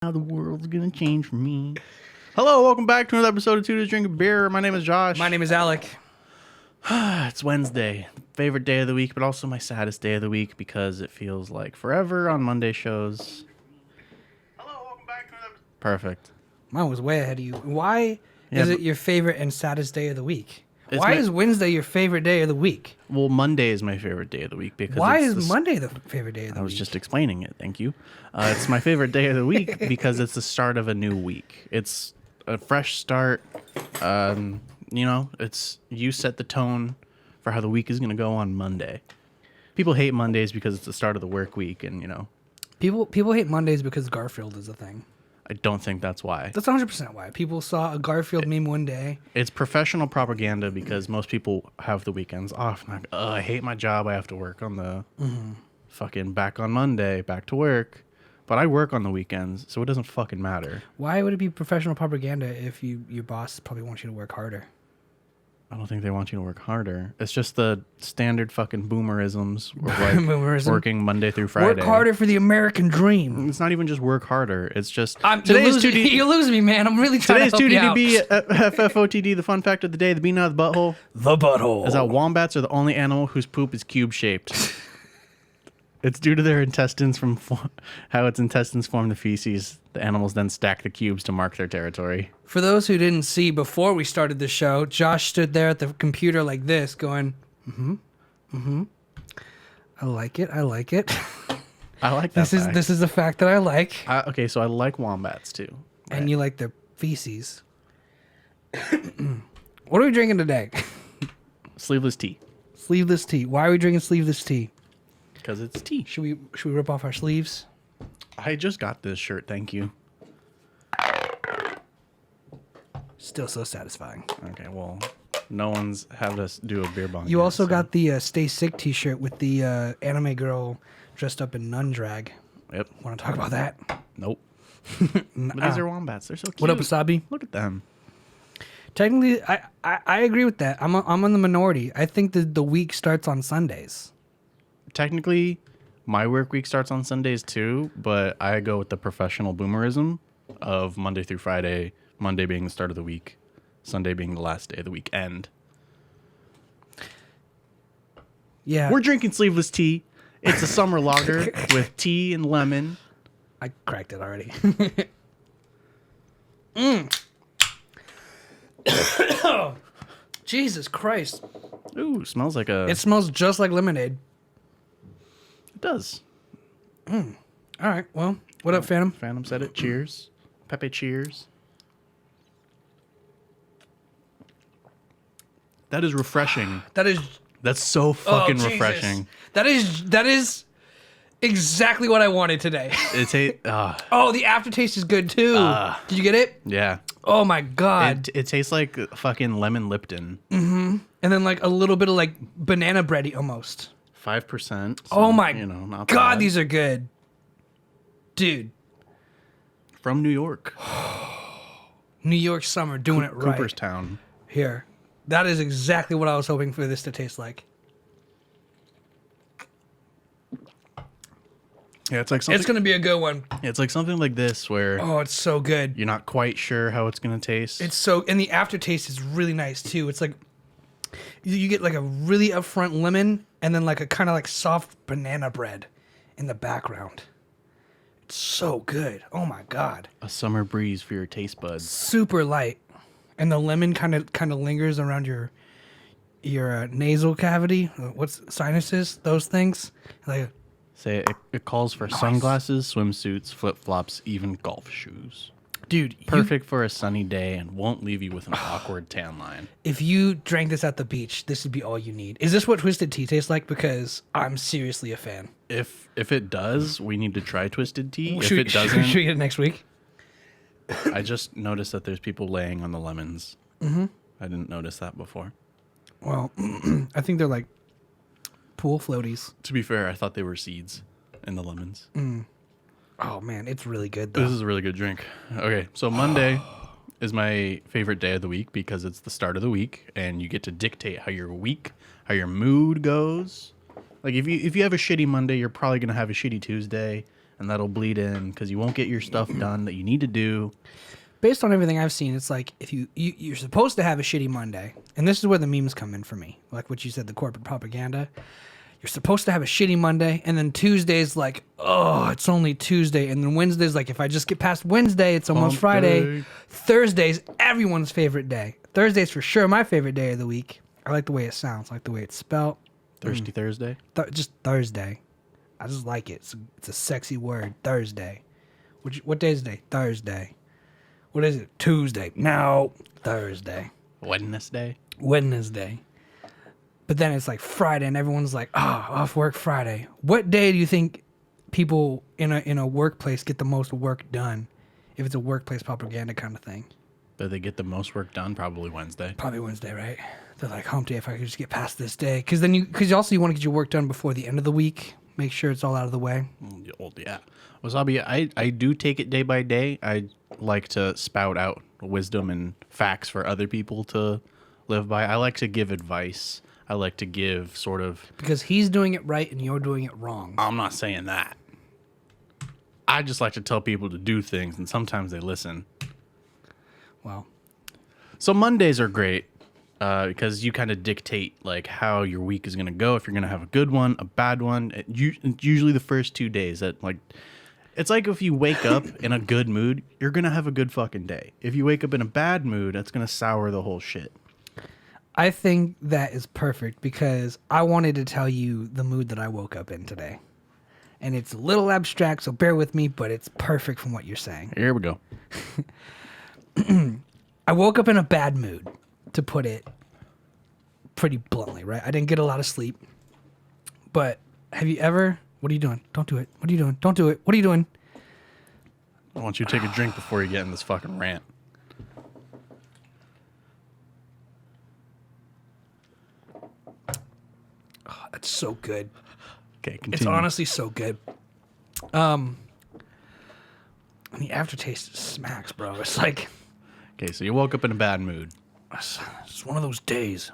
How the world's gonna change for me. Hello, welcome back to another episode of Two Dudes Drink a Beer. My name is Josh. My name is Alec. It's Wednesday, favorite day of the week, but also my saddest day of the week because it feels like forever on Monday shows. Hello, welcome back to another. Perfect. Mine was way ahead of you. Why is it your favorite and saddest day of the week? Why is Wednesday your favorite day of the week? Well, Monday is my favorite day of the week because why is Monday the favorite day of the week? I was just explaining it. Thank you. It's my favorite day of the week because it's the start of a new week. It's a fresh start. It's you set the tone for how the week is going to go on Monday. People hate Mondays because it's the start of the work week, and people hate Mondays because Garfield is a thing. I don't think that's why. That's 100% why. People saw a Garfield meme one day. It's professional propaganda because most people have the weekends off. Like, I hate my job. I have to work on the fucking back on Monday, back to work. But I work on the weekends, so it doesn't fucking matter. Why would it be professional propaganda if your boss probably wants you to work harder? I don't think they want you to work harder. It's just the standard fucking boomerisms of like working Monday through Friday. Work harder for the American dream. It's not even just work harder. It's just you're losing me, man. I'm really trying to help you out. Today's 2DDB FFOTD. The fun fact of the day: the bean out of the butthole. The butthole is that wombats are the only animal whose poop is cube shaped. It's due to their intestines how its intestines form the feces. The animals then stack the cubes to mark their territory. For those who didn't see before we started the show, Josh stood there at the computer like this going, I like it. I like it. I like that This is a fact that I like. Okay, so I like wombats too. Right? And you like their feces. What are we drinking today? Sleeveless tea. Sleeveless tea. Why are we drinking sleeveless tea? Because it's tea. Should we rip off our sleeves? I just got this shirt, thank you. Still so satisfying. Okay, well, no one's had us do a beer bong. You also got the Stay Sick t-shirt with the anime girl dressed up in nun drag. Yep. Want to talk about that? Nope. But these are wombats. They're so cute. What up, Wasabi? Look at them. Technically, I agree with that. I'm on the minority. I think the week starts on Sundays. Technically, my work week starts on Sundays too, but I go with the professional boomerism of Monday through Friday, Monday being the start of the week, Sunday being the last day of the weekend. Yeah. We're drinking sleeveless tea. It's a summer lager with tea and lemon. I cracked it already. Jesus Christ. Ooh, smells like a... It smells just like lemonade. It does. All right. Well, what up, Phantom? Phantom said it. Cheers. Pepe, cheers. That is refreshing. That's so fucking refreshing. That is exactly what I wanted today. Oh, the aftertaste is good too. Did you get it? Yeah. Oh my God. It tastes like fucking lemon Lipton. Mm-hmm. And then like a little bit of like banana bready almost. 5%. So, oh my not God, bad. these are good. Dude. From New York. New York summer doing it right. Cooperstown. Here. That is exactly what I was hoping for this to taste like. Yeah, it's like something. It's going to be a good one. It's like something like this where oh, it's so good. You're not quite sure how it's going to taste. And the aftertaste is really nice too. It's like you get like a really upfront lemon and then like a kind of like soft banana bread in the background. It's so good. Oh my God. A summer breeze for your taste buds. Super light. And the lemon kind of lingers around your nasal cavity. What's sinuses? Those things. Like it calls for sunglasses, swimsuits, flip-flops, even golf shoes. Dude, perfect for a sunny day and won't leave you with an awkward tan line. If you drank this at the beach, this would be all you need. Is this what Twisted Tea tastes like? Because I'm seriously a fan. If it does, we need to try Twisted Tea. Should we get it next week? I just noticed that there's people laying on the lemons. Mm-hmm. I didn't notice that before. Well, I think they're like pool floaties. To be fair, I thought they were seeds in the lemons. Mm. Oh, man, it's really good, though. This is a really good drink. Okay, so Monday is my favorite day of the week because it's the start of the week, and you get to dictate how your mood goes. Like, if you have a shitty Monday, you're probably going to have a shitty Tuesday, and that'll bleed in because you won't get your stuff done that you need to do. Based on everything I've seen, it's like if you're supposed to have a shitty Monday, and this is where the memes come in for me, like what you said, the corporate propaganda. You're supposed to have a shitty Monday, and then Tuesday's like, oh, it's only Tuesday, and then Wednesday's like, if I just get past Wednesday, it's almost Friday. Thursday's everyone's favorite day. Thursday's for sure my favorite day of the week. I like the way it sounds, I like the way it's spelled. Thirsty Thursday? Just Thursday. I just like it. It's a sexy word, Thursday. What day is today? Thursday. What is it? Tuesday. No, Thursday. Wednesday. But then it's like Friday, and everyone's like, oh, off work Friday. What day do you think people in a workplace get the most work done? If it's a workplace propaganda kind of thing. But they get the most work done? Probably Wednesday. Probably Wednesday, right? They're like, hump day, if I could just get past this day. Because then you want to get your work done before the end of the week. Make sure it's all out of the way. Yeah. Wasabi, I do take it day by day. I like to spout out wisdom and facts for other people to live by. I like to give advice. I like to give sort of... Because he's doing it right and you're doing it wrong. I'm not saying that. I just like to tell people to do things, and sometimes they listen. Well. So Mondays are great because you kind of dictate like how your week is going to go. If you're going to have a good one, a bad one. It's usually the first 2 days that like... It's like if you wake up in a good mood, you're going to have a good fucking day. If you wake up in a bad mood, that's going to sour the whole shit. I think that is perfect because I wanted to tell you the mood that I woke up in today. And it's a little abstract, so bear with me, but it's perfect from what you're saying. Here we go. I woke up in a bad mood, to put it pretty bluntly, right? I didn't get a lot of sleep. But have you ever... What are you doing? Don't do it. What are you doing? Don't do it. What are you doing? I want you to take a drink before you get in this fucking rant. Oh, that's so good. Okay, continue. It's honestly so good. And the aftertaste smacks, bro. It's like... Okay, so you woke up in a bad mood. It's one of those days.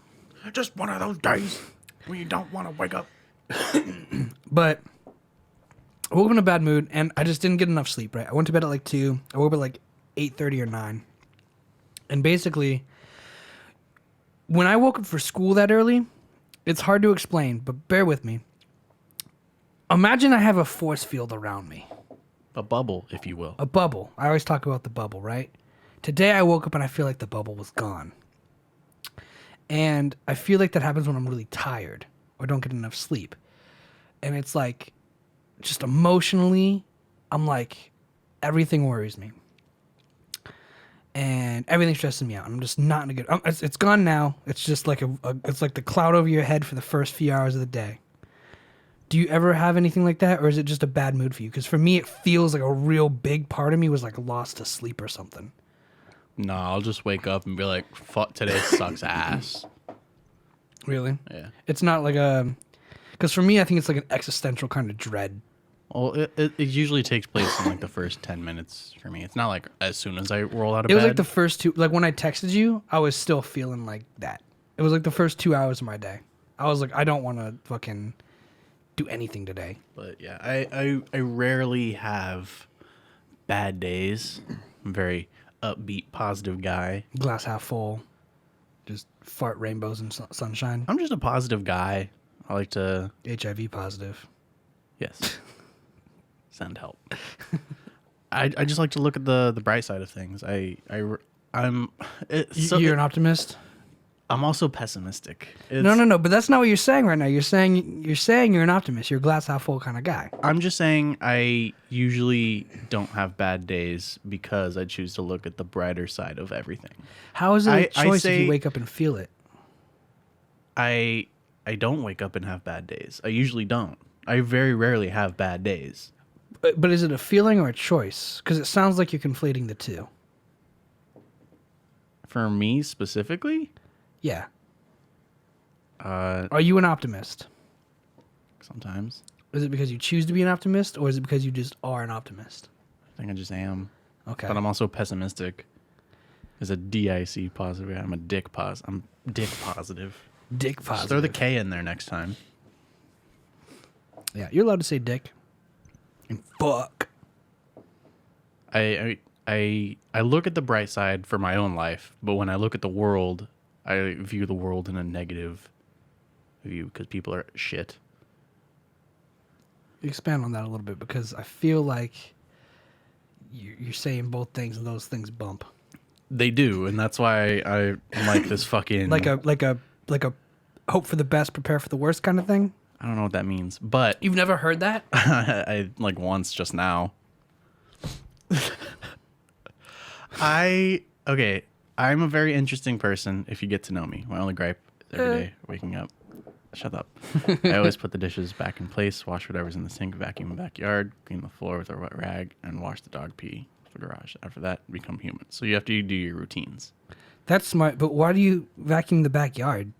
Just one of those days when you don't want to wake up. But I woke up in a bad mood, and I just didn't get enough sleep, right? I went to bed at like 2. I woke up at like 8:30 or 9. And basically, when I woke up for school that early, it's hard to explain, but bear with me. Imagine I have a force field around me. A bubble, if you will. A bubble. I always talk about the bubble, right? Today I woke up and I feel like the bubble was gone. And I feel like that happens when I'm really tired or don't get enough sleep. And it's like, just emotionally, I'm like, everything worries me. And everything stresses me out. I'm just not in a good... It's gone now. It's just like it's like the cloud over your head for the first few hours of the day. Do you ever have anything like that, or is it just a bad mood for you? Because for me, it feels like a real big part of me was like lost to sleep or something. No, I'll just wake up and be like, fuck, today sucks ass. Really? Yeah. It's not like a... Because for me, I think it's like an existential kind of dread. Well, it usually takes place in like the first 10 minutes for me. It's not like as soon as I roll out of bed. It was like the first 2... Like when I texted you, I was still feeling like that. It was like the first 2 hours of my day. I was like, I don't want to fucking do anything today. But yeah, I rarely have bad days. I'm a very upbeat, positive guy. Glass half full. Just fart rainbows and sunshine. I'm just a positive guy. I like to... HIV positive. Yes. Send help. I just like to look at the bright side of things. I'm... You're an optimist? I'm also pessimistic. No. But that's not what you're saying right now. You're saying you're an optimist. You're a glass half full kind of guy. I'm just saying I usually don't have bad days because I choose to look at the brighter side of everything. How is it a choice if you wake up and feel it? I don't wake up and have bad days. I usually don't. I very rarely have bad days. But is it a feeling or a choice? Because it sounds like you're conflating the two. For me specifically? Yeah. Are you an optimist? Sometimes. Is it because you choose to be an optimist, or is it because you just are an optimist? I think I just am. Okay. But I'm also pessimistic. There's a DIC positive. I'm dick positive. Dick positive. Just throw the K in there next time. Yeah, you're allowed to say dick. And fuck. I look at the bright side for my own life, but when I look at the world, I view the world in a negative view because people are shit. Expand on that a little bit because I feel like you're saying both things and those things bump. They do, and that's why I'm like this fucking like a hope for the best, prepare for the worst kind of thing. I don't know what that means, but You've never heard that? I like once just now. I'm a very interesting person if you get to know me. My only gripe is every day waking up. Shut up. I always put the dishes back in place, wash whatever's in the sink, vacuum the backyard, clean the floor with a wet rag, and wash the dog pee for the garage. After that, become human. So you have to do your routines. That's smart, but why do you vacuum the backyard?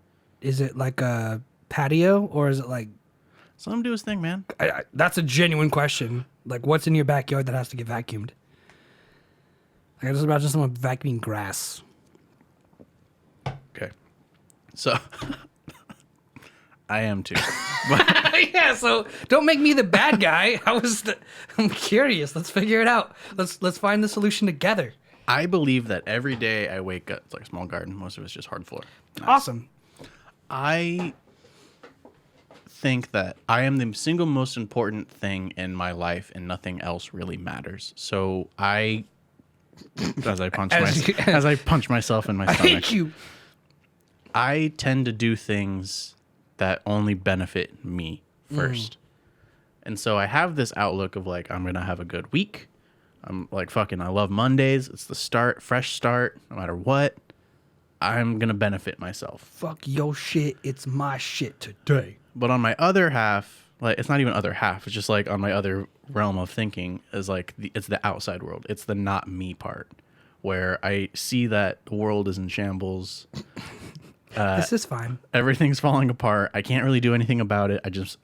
Is it like a patio or is it like... So let him do his thing, man. That's a genuine question. Like, what's in your backyard that has to get vacuumed? Like, I just imagine someone vacuuming grass. Okay. So... I am too. Yeah, so don't make me the bad guy. I'm curious. Let's figure it out. Let's find the solution together. I believe that every day I wake up, it's like a small garden. Most of it's just hard floor. Nice. Awesome. I think that I am the single most important thing in my life and nothing else really matters. So as I punch myself in my stomach. I hate you. I tend to do things that only benefit me first. And so I have this outlook of like, I'm going to have a good week. I'm like, fucking, I love Mondays. It's the start, fresh start, no matter what. I'm going to benefit myself. Fuck your shit. It's my shit today. But on my other half, like, it's not even other half. It's just like on my other realm of thinking is like, it's the outside world. It's the not me part where I see that the world is in shambles. This is fine. Everything's falling apart. I can't really do anything about it.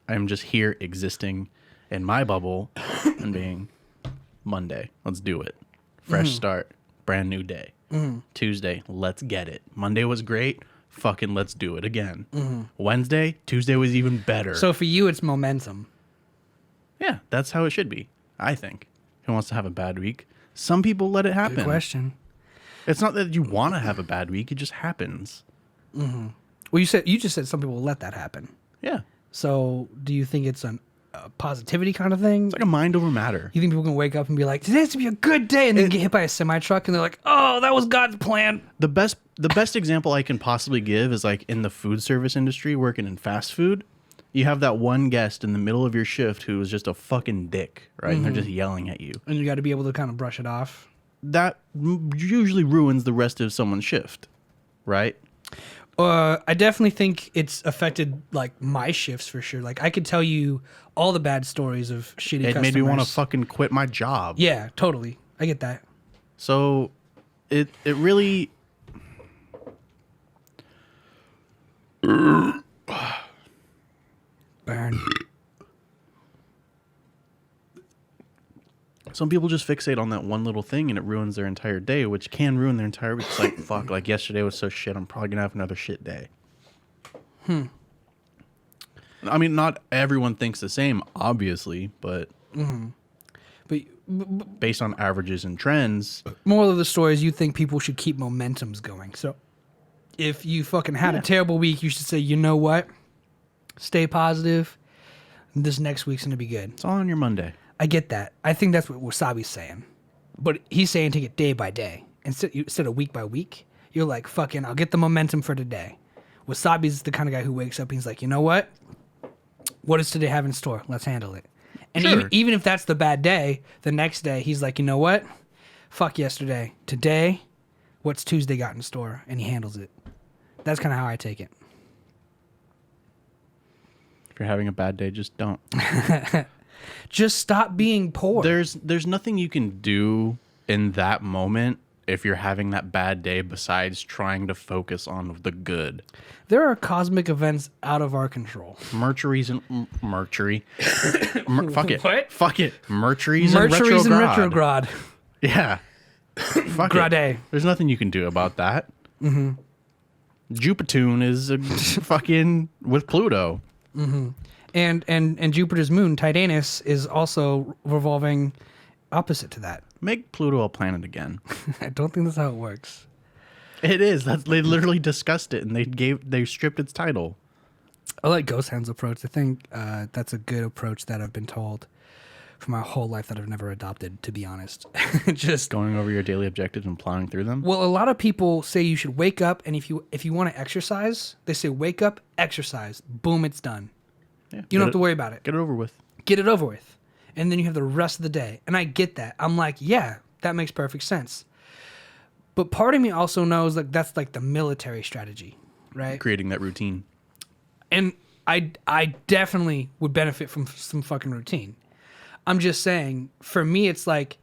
I'm just here existing in my bubble and being Monday. Let's do it. Fresh start. Brand new day. Tuesday. Let's get it. Monday was great. Fucking let's do it again. Wednesday. Tuesday was even better. So for you, it's momentum. Yeah, that's how it should be. I think. Who wants to have a bad week? Some people let it happen. Good question. It's not that you want to have a bad week. It just happens. Well, you just said some people let that happen. Yeah. So do you think it's a positivity kind of thing? It's like a mind over matter. You think people can wake up and be like, today has to be a good day, and then get hit by a semi-truck, and they're like, oh, that was God's plan. The best example I can possibly give is like in the food service industry, working in fast food. You have that one guest in the middle of your shift who is just a fucking dick, right? And they're just yelling at you. And you got to be able to kind of brush it off. That usually ruins the rest of someone's shift, right? I definitely think it's affected like my shifts for sure. Like I could tell you all the bad stories of shitty customers. It made me want to fucking quit my job. Yeah, totally. I get that. So it really Burn. Some people just fixate on that one little thing and it ruins their entire day, which can ruin their entire week. It's like, fuck, like yesterday was so shit, I'm probably going to have another shit day. I mean, not everyone thinks the same, obviously, but But based on averages and trends. moral of the story is you think people should keep momentums going. So if you fucking had a terrible week, you should say, you know what? Stay positive. This next week's going to be good. It's all on your Monday. I get that. I think that's what Wasabi's saying. But he's saying take it day by day. Instead of week by week, you're like, fucking, I'll get the momentum for today. Wasabi's the kind of guy who wakes up and he's like, you know what? What does today have in store? Let's handle it. And Sure. even if that's the bad day, the next day, he's like, you know what? Fuck yesterday. Today, what's Tuesday got in store? And he handles it. That's kind of how I take it. If you're having a bad day, just don't. Just stop being poor. There's nothing you can do in that moment if you're having that bad day besides trying to focus on the good. There are cosmic events out of our control. Mercury's in Mercury. Fuck it. What? Fuck it. Mercury's in Mercury's in retrograde. retrograde. Yeah. Fuck Grade. it. There's nothing you can do about that. Jupiter is fucking with Pluto. And Jupiter's moon, Titanus, is also revolving opposite to that. Make Pluto a planet again. I don't think that's how it works. It is. They literally discussed it, and they stripped its title. I like Ghost Hand's approach. I think that's a good approach that I've been told for my whole life that I've never adopted, to be honest. Just going over your daily objectives and plowing through them. Well, a lot of people say you should wake up, and if you want to exercise, they say wake up, exercise, boom, it's done. Yeah, you don't have to worry about it. Get it over with. Get it over with. And then you have the rest of the day. And I get that. I'm like, yeah, that makes perfect sense. But part of me also knows like that's like the military strategy, right? Creating that routine. And I definitely would benefit from some fucking routine. I'm just saying, for me, it's like,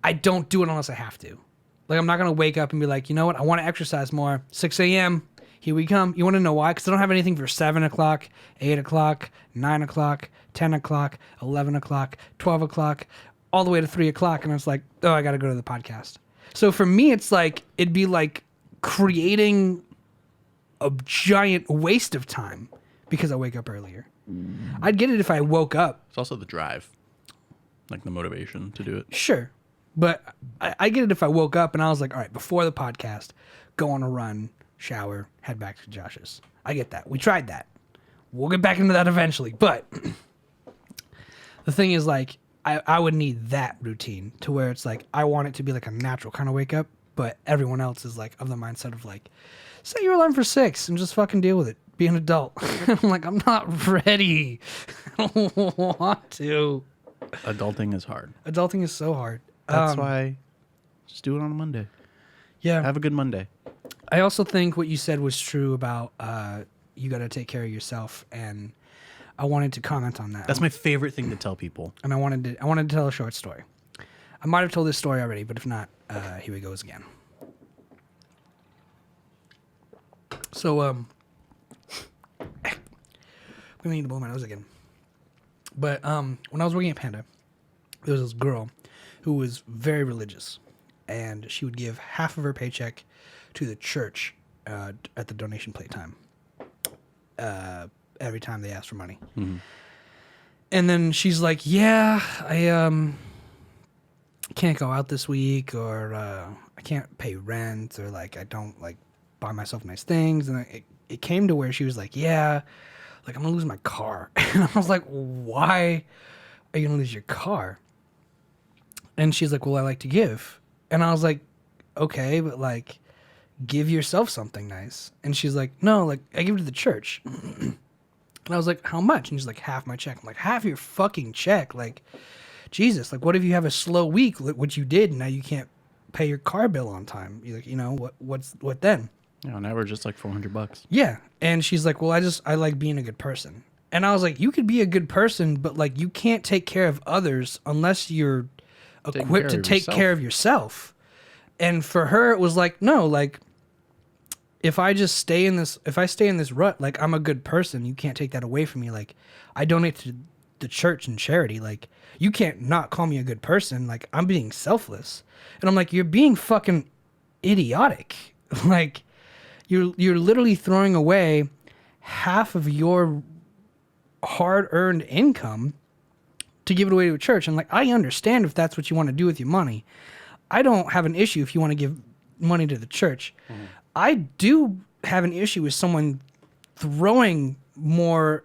I don't do it unless I have to. Like, I'm not going to wake up and be like, you know what? I want to exercise more. 6 a.m., here we come. You want to know why? Because I don't have anything for 7 o'clock, 8 o'clock, 9 o'clock, 10 o'clock, 11 o'clock, 12 o'clock, all the way to 3 o'clock. And it's like, oh, I got to go to the podcast. So for me, it's like, it'd be like creating a giant waste of time because I wake up earlier. I'd get it if I woke up. It's also the drive, like the motivation to do it. Sure. But I get it if I woke up and I was like, all right, before the podcast, go on a run, shower, head back to Josh's. I get that. We tried that. We'll get back into that eventually. But the thing is, like, I would need that routine to where it's like, I want it to be like a natural kind of wake up, but everyone else is like of the mindset of like, set your alarm for 6 and just fucking deal with it. Be an adult. I'm like, I'm not ready. I don't want to. Adulting is hard. Adulting is so hard. That's why just do it on a Monday. Yeah. Have a good Monday. I also think what you said was true about you got to take care of yourself, and I wanted to comment on that. That's my favorite thing to tell people. And I wanted to tell a short story. I might have told this story already, but if not, here it goes again. So I'm gonna need to blow my nose again. But when I was working at Panda, there was this girl who was very religious, and she would give half of her paycheck to the church at the donation plate time. Every time they asked for money. Mm-hmm. And then she's like, yeah, I can't go out this week, or I can't pay rent, or like I don't like buy myself nice things. And it came to where she was like, yeah, like I'm gonna lose my car. And I was like, why are you gonna lose your car? And she's like, well, I like to give. And I was like, okay, but like give yourself something nice. And she's like, no, like I give it to the church. And I was like, how much? And she's like, half my check. I'm like, half your fucking check? Like, Jesus, like what if you have a slow week, which you did, and now you can't pay your car bill on time? You're like, you know, what then? Yeah, on average, it's like $400. Yeah. And she's like, well, I like being a good person. And I was like, you could be a good person, but like you can't take care of others unless you're equipped to take care of yourself. And for her, it was like, no, like if I stay in this rut, like I'm a good person, you can't take that away from me. Like I donate to the church and charity. Like you can't not call me a good person. Like I'm being selfless. And I'm like, you're being fucking idiotic. Like you're literally throwing away half of your hard-earned income to give it away to a church. And like, I understand if that's what you want to do with your money. I don't have an issue if you want to give money to the church. Mm-hmm. I do have an issue with someone throwing more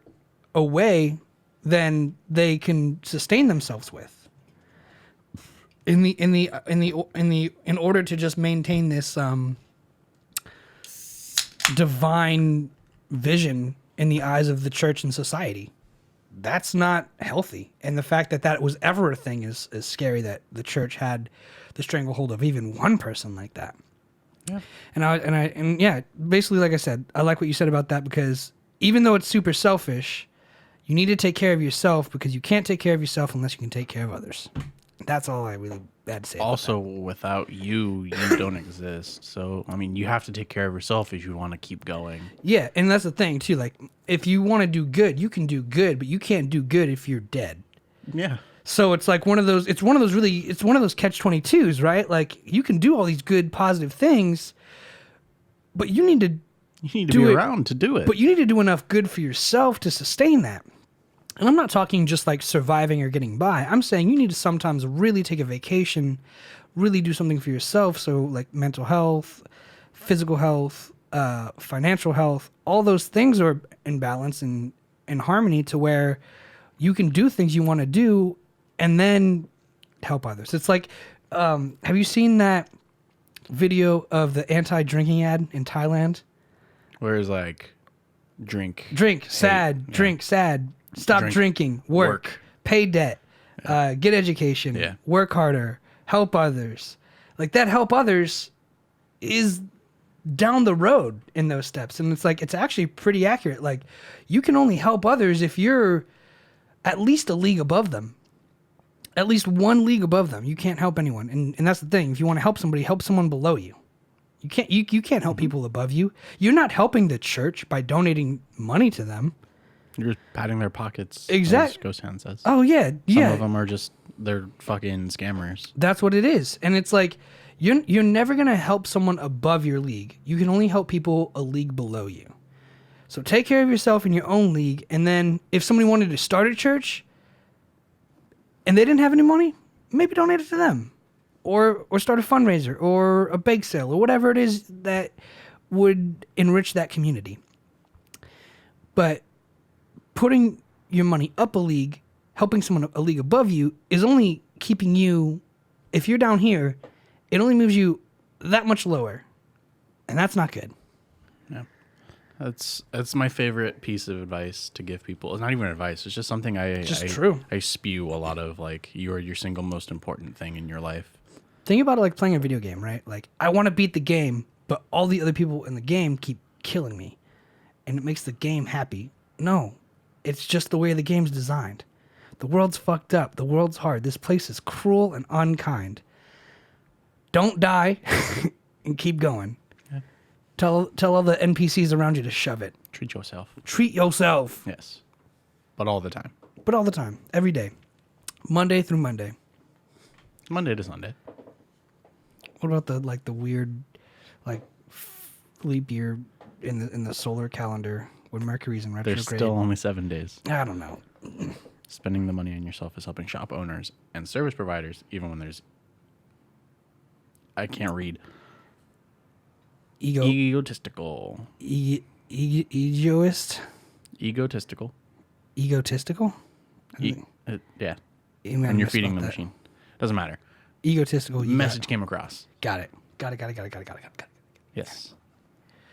away than they can sustain themselves with. In order to just maintain this divine vision in the eyes of the church and society. That's not healthy. And the fact that was ever a thing is scary, that the church had the stranglehold of even one person like that. Yeah. And yeah, basically, like I said, I like what you said about that, because even though it's super selfish, you need to take care of yourself, because you can't take care of yourself unless you can take care of others. That's all I really had to say. Also, without you don't exist. So, I mean, you have to take care of yourself if you want to keep going. Yeah, and that's the thing too. Like, if you want to do good, you can do good, but you can't do good if you're dead. Yeah. So it's like one of those catch-22s, right? Like you can do all these good, positive things, but you need to be around to do it. But you need to do enough good for yourself to sustain that. And I'm not talking just like surviving or getting by. I'm saying you need to sometimes really take a vacation, really do something for yourself. So like mental health, physical health, financial health, all those things are in balance and in harmony to where you can do things you want to do and then help others. It's like, have you seen that video of the anti-drinking ad in Thailand? Whereas like drink, sad, drink, sad, stop drinking, work, pay debt, get education, work harder, help others. Like that help others is down the road in those steps. And it's like, it's actually pretty accurate. Like you can only help others if you're at least a league above them. At least one league above them. You can't help anyone. And that's the thing. If you want to help somebody, help someone below you. You can't help people above you. You're not helping the church by donating money to them. You're just patting their pockets. Exactly. As Ghost Hand says. Oh yeah, yeah. Some of them are just, they're fucking scammers. That's what it is. And it's like you're never gonna help someone above your league. You can only help people a league below you. So take care of yourself in your own league. And then if somebody wanted to start a church and they didn't have any money, maybe donate it to them. Or start a fundraiser or a bake sale or whatever it is that would enrich that community. But putting your money up a league, helping someone a league above you is only keeping you, if you're down here, it only moves you that much lower. And that's not good. Yeah. That's my favorite piece of advice to give people. It's not even advice. It's just something true. I spew a lot of, like, you are your single most important thing in your life. Think about it like playing a video game, right? Like, I want to beat the game, but all the other people in the game keep killing me. And it makes the game happy. No, it's just the way the game's designed. The world's fucked up. The world's hard. This place is cruel and unkind. Don't die and keep going. Yeah. Tell all the NPCs around you to shove it. Treat yourself. Treat yourself. Yes. But all the time. But all the time. Every day. Monday through Monday. Monday to Sunday. What about the weird leap year in the solar calendar when Mercury's in retrograde? There's still only 7 days. I don't know. Spending the money on yourself is helping shop owners and service providers, even when there's... I can't read. Egotistical. Egoist? Egotistical. Egotistical? Yeah. And you're feeding the machine. Doesn't matter. Egotistical. Message came across. Got it. Got it. Yes.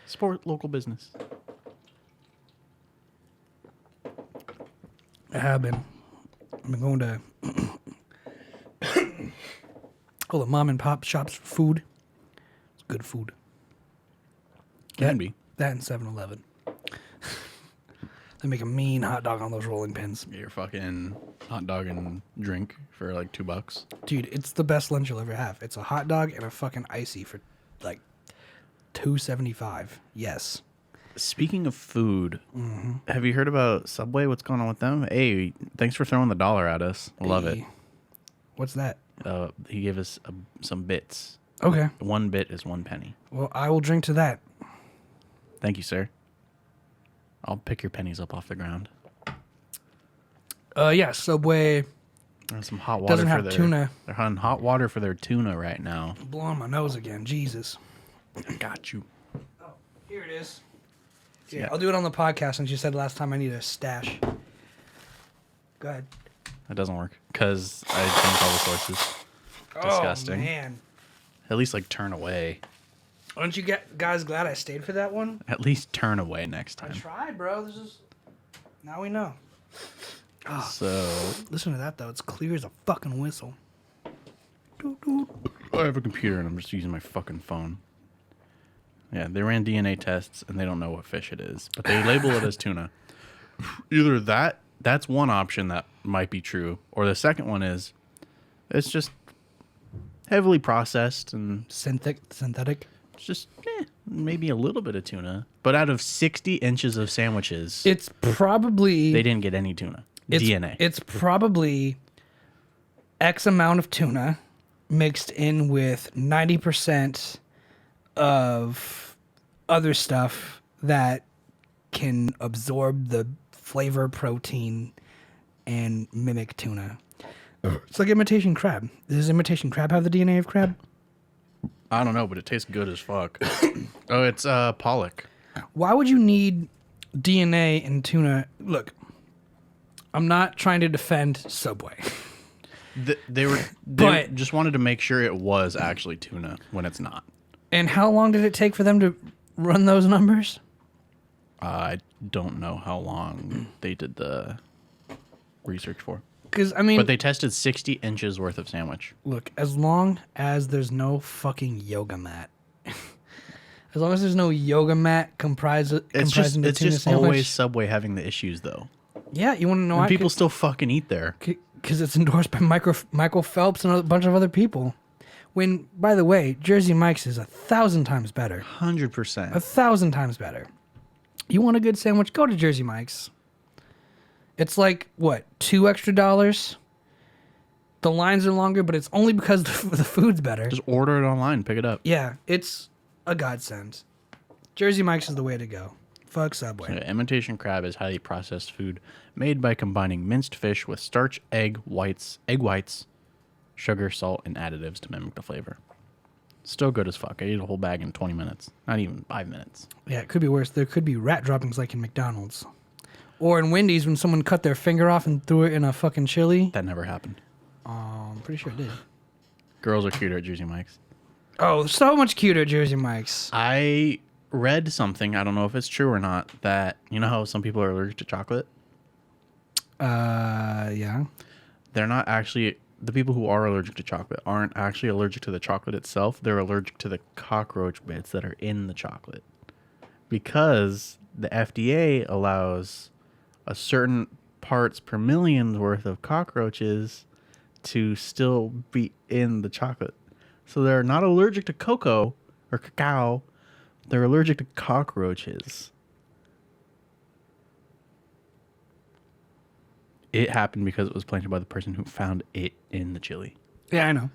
Support local business. I have been. I've been going to all the mom and pop shops for food. It's good food. Can be. That and 7-Eleven. They make a mean hot dog on those rolling pins. Get your fucking hot dog and drink for like $2. Dude, it's the best lunch you'll ever have. It's a hot dog and a fucking icy for like $2.75. Yes. Speaking of food, have you heard about Subway? What's going on with them? Hey, thanks for throwing the dollar at us. Love it. What's that? He gave us some bits. Okay. 1 bit is 1 penny. Well, I will drink to that. Thank you, sir. I'll pick your pennies up off the ground. Yeah, Subway There's some hot water doesn't have tuna. They're on hot water for their tuna right now. Blowing my nose again. Jesus. I got you. Oh, here it is. Yeah, I'll do it on the podcast since you said last time I need a stash. Go ahead. That doesn't work because I changed all the sources. Disgusting. Oh, man. At least, like, turn away. Aren't you guys glad I stayed for that one? At least turn away next time. I tried, bro. Now we know. Oh, so... Listen to that, though. It's clear as a fucking whistle. I have a computer and I'm just using my fucking phone. Yeah, they ran DNA tests and they don't know what fish it is, but they label it as tuna. Either that's one option that might be true, or the second one is it's just heavily processed and synthetic. It's just maybe a little bit of tuna, but out of 60 inches of sandwiches, it's probably they didn't get any tuna. DNA. It's probably X amount of tuna mixed in with 90% of other stuff that can absorb the flavor, protein, and mimic tuna. It's like imitation crab. Does imitation crab have the DNA of crab? I don't know, but it tastes good as fuck. Oh, it's pollock. Why would you need DNA in tuna? Look, I'm not trying to defend Subway. They just wanted to make sure it was actually tuna when it's not. And how long did it take for them to run those numbers? I don't know how long they did the research for. Because I mean, but they tested 60 inches worth of sandwich. Look, as long as there's no fucking yoga mat, as long as there's no yoga mat comprising the tuna sandwich. It's just always Subway having the issues though. Yeah, you want to know why? People still fucking eat there. Because it's endorsed by Michael Phelps and a bunch of other people. When, by the way, Jersey Mike's is 1,000 times better. 100%. 1,000 times better. You want a good sandwich? Go to Jersey Mike's. It's like, what, $2 extra? The lines are longer, but it's only because the food's better. Just order it online, pick it up. Yeah, it's a godsend. Jersey Mike's is the way to go. Fuck Subway. So, imitation crab is highly processed food made by combining minced fish with starch, egg whites, sugar, salt, and additives to mimic the flavor. Still good as fuck. I ate a whole bag in 20 minutes. Not even 5 minutes. Yeah, it could be worse. There could be rat droppings like in McDonald's. Or in Wendy's when someone cut their finger off and threw it in a fucking chili. That never happened. I'm pretty sure it did. Girls are cuter at Jersey Mike's. Oh, so much cuter at Jersey Mike's. I read something, I don't know if it's true or not, that, you know how some people are allergic to chocolate? Yeah. They're not actually, the people who are allergic to chocolate aren't actually allergic to the chocolate itself. They're allergic to the cockroach bits that are in the chocolate. Because the FDA allows a certain parts per million worth of cockroaches to still be in the chocolate. So they're not allergic to cocoa or cacao. They're allergic to cockroaches. It happened because it was planted by the person who found it in the chili. Yeah, I know.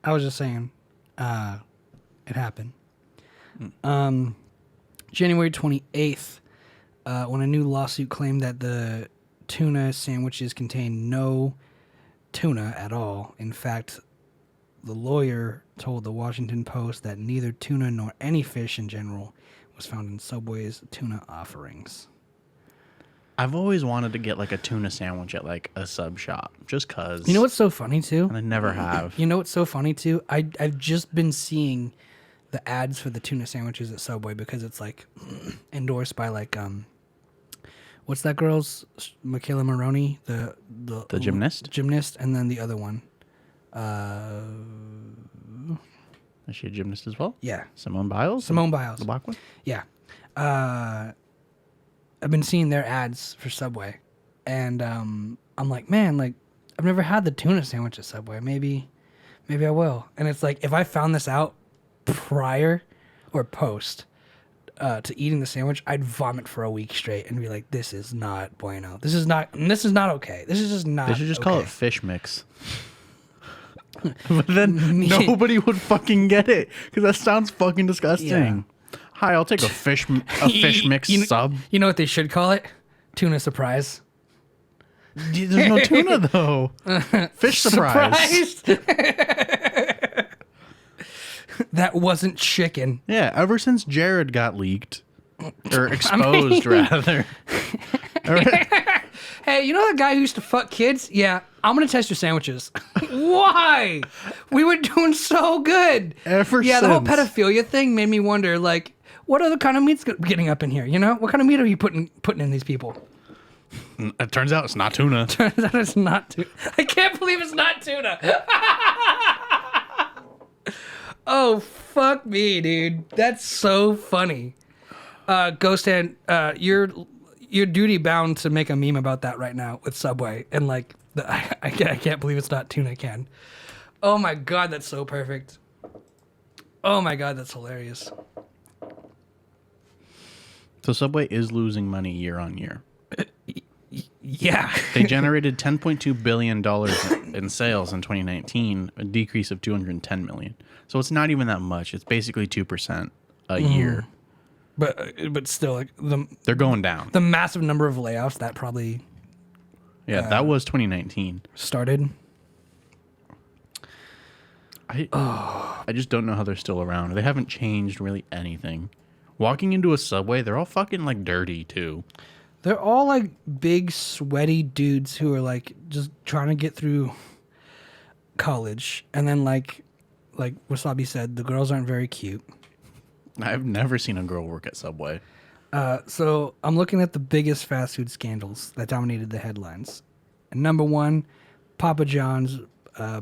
I was just saying, it happened. January 28th, when a new lawsuit claimed that the tuna sandwiches contained no tuna at all. In fact, the lawyer told the Washington Post that neither tuna nor any fish in general was found in Subway's tuna offerings. I've always wanted to get like a tuna sandwich at like a sub shop, just cause. You know what's so funny too? And I never have. You know what's so funny too? I've just been seeing the ads for the tuna sandwiches at Subway because it's like endorsed by like what's that girl's Michaela Maroney, the gymnast, and then the other one. Is she a gymnast as well? Yeah. Simone Biles? The black one? Yeah. I've been seeing their ads for Subway, and I'm like, man, like I've never had the tuna sandwich at Subway. Maybe I will. And it's like if I found this out prior or post to eating the sandwich, I'd vomit for a week straight and be like, this is not bueno. This is not okay. This is just not. They should just call it fish mix. But then nobody would fucking get it because that sounds fucking disgusting. Yeah. Hi, I'll take a fish mix sub. You know what they should call it? Tuna surprise. There's no tuna though. Fish surprise. That wasn't chicken. Yeah, ever since Jared got leaked or exposed, rather. Hey, you know that guy who used to fuck kids? Yeah, I'm gonna test your sandwiches. Why? We were doing so good. The whole pedophilia thing made me wonder, like, what other kind of meat's getting up in here? You know, what kind of meat are you putting in these people? It turns out it's not tuna. Turns out it's not tuna. I can't believe it's not tuna. Oh, fuck me, dude. That's so funny. Ghost Hand, you're duty bound to make a meme about that right now with Subway. And like, I can't believe it's not tuna can. Oh my God, that's so perfect. Oh my God, that's hilarious. So Subway is losing money year on year. Yeah. They generated $10.2 billion in sales in 2019, a decrease of $210 million. So it's not even that much. It's basically 2% a year. But still, like they're going down. The massive number of layoffs that probably Yeah, that was 2019. started. I just don't know how they're still around. They haven't changed really anything. Walking into a Subway, they're all fucking like dirty too. They're all like big, sweaty dudes who are like just trying to get through college. And then like Wasabi said, the girls aren't very cute. I've never seen a girl work at Subway. So I'm looking at the biggest fast food scandals that dominated the headlines. And number one, Papa John's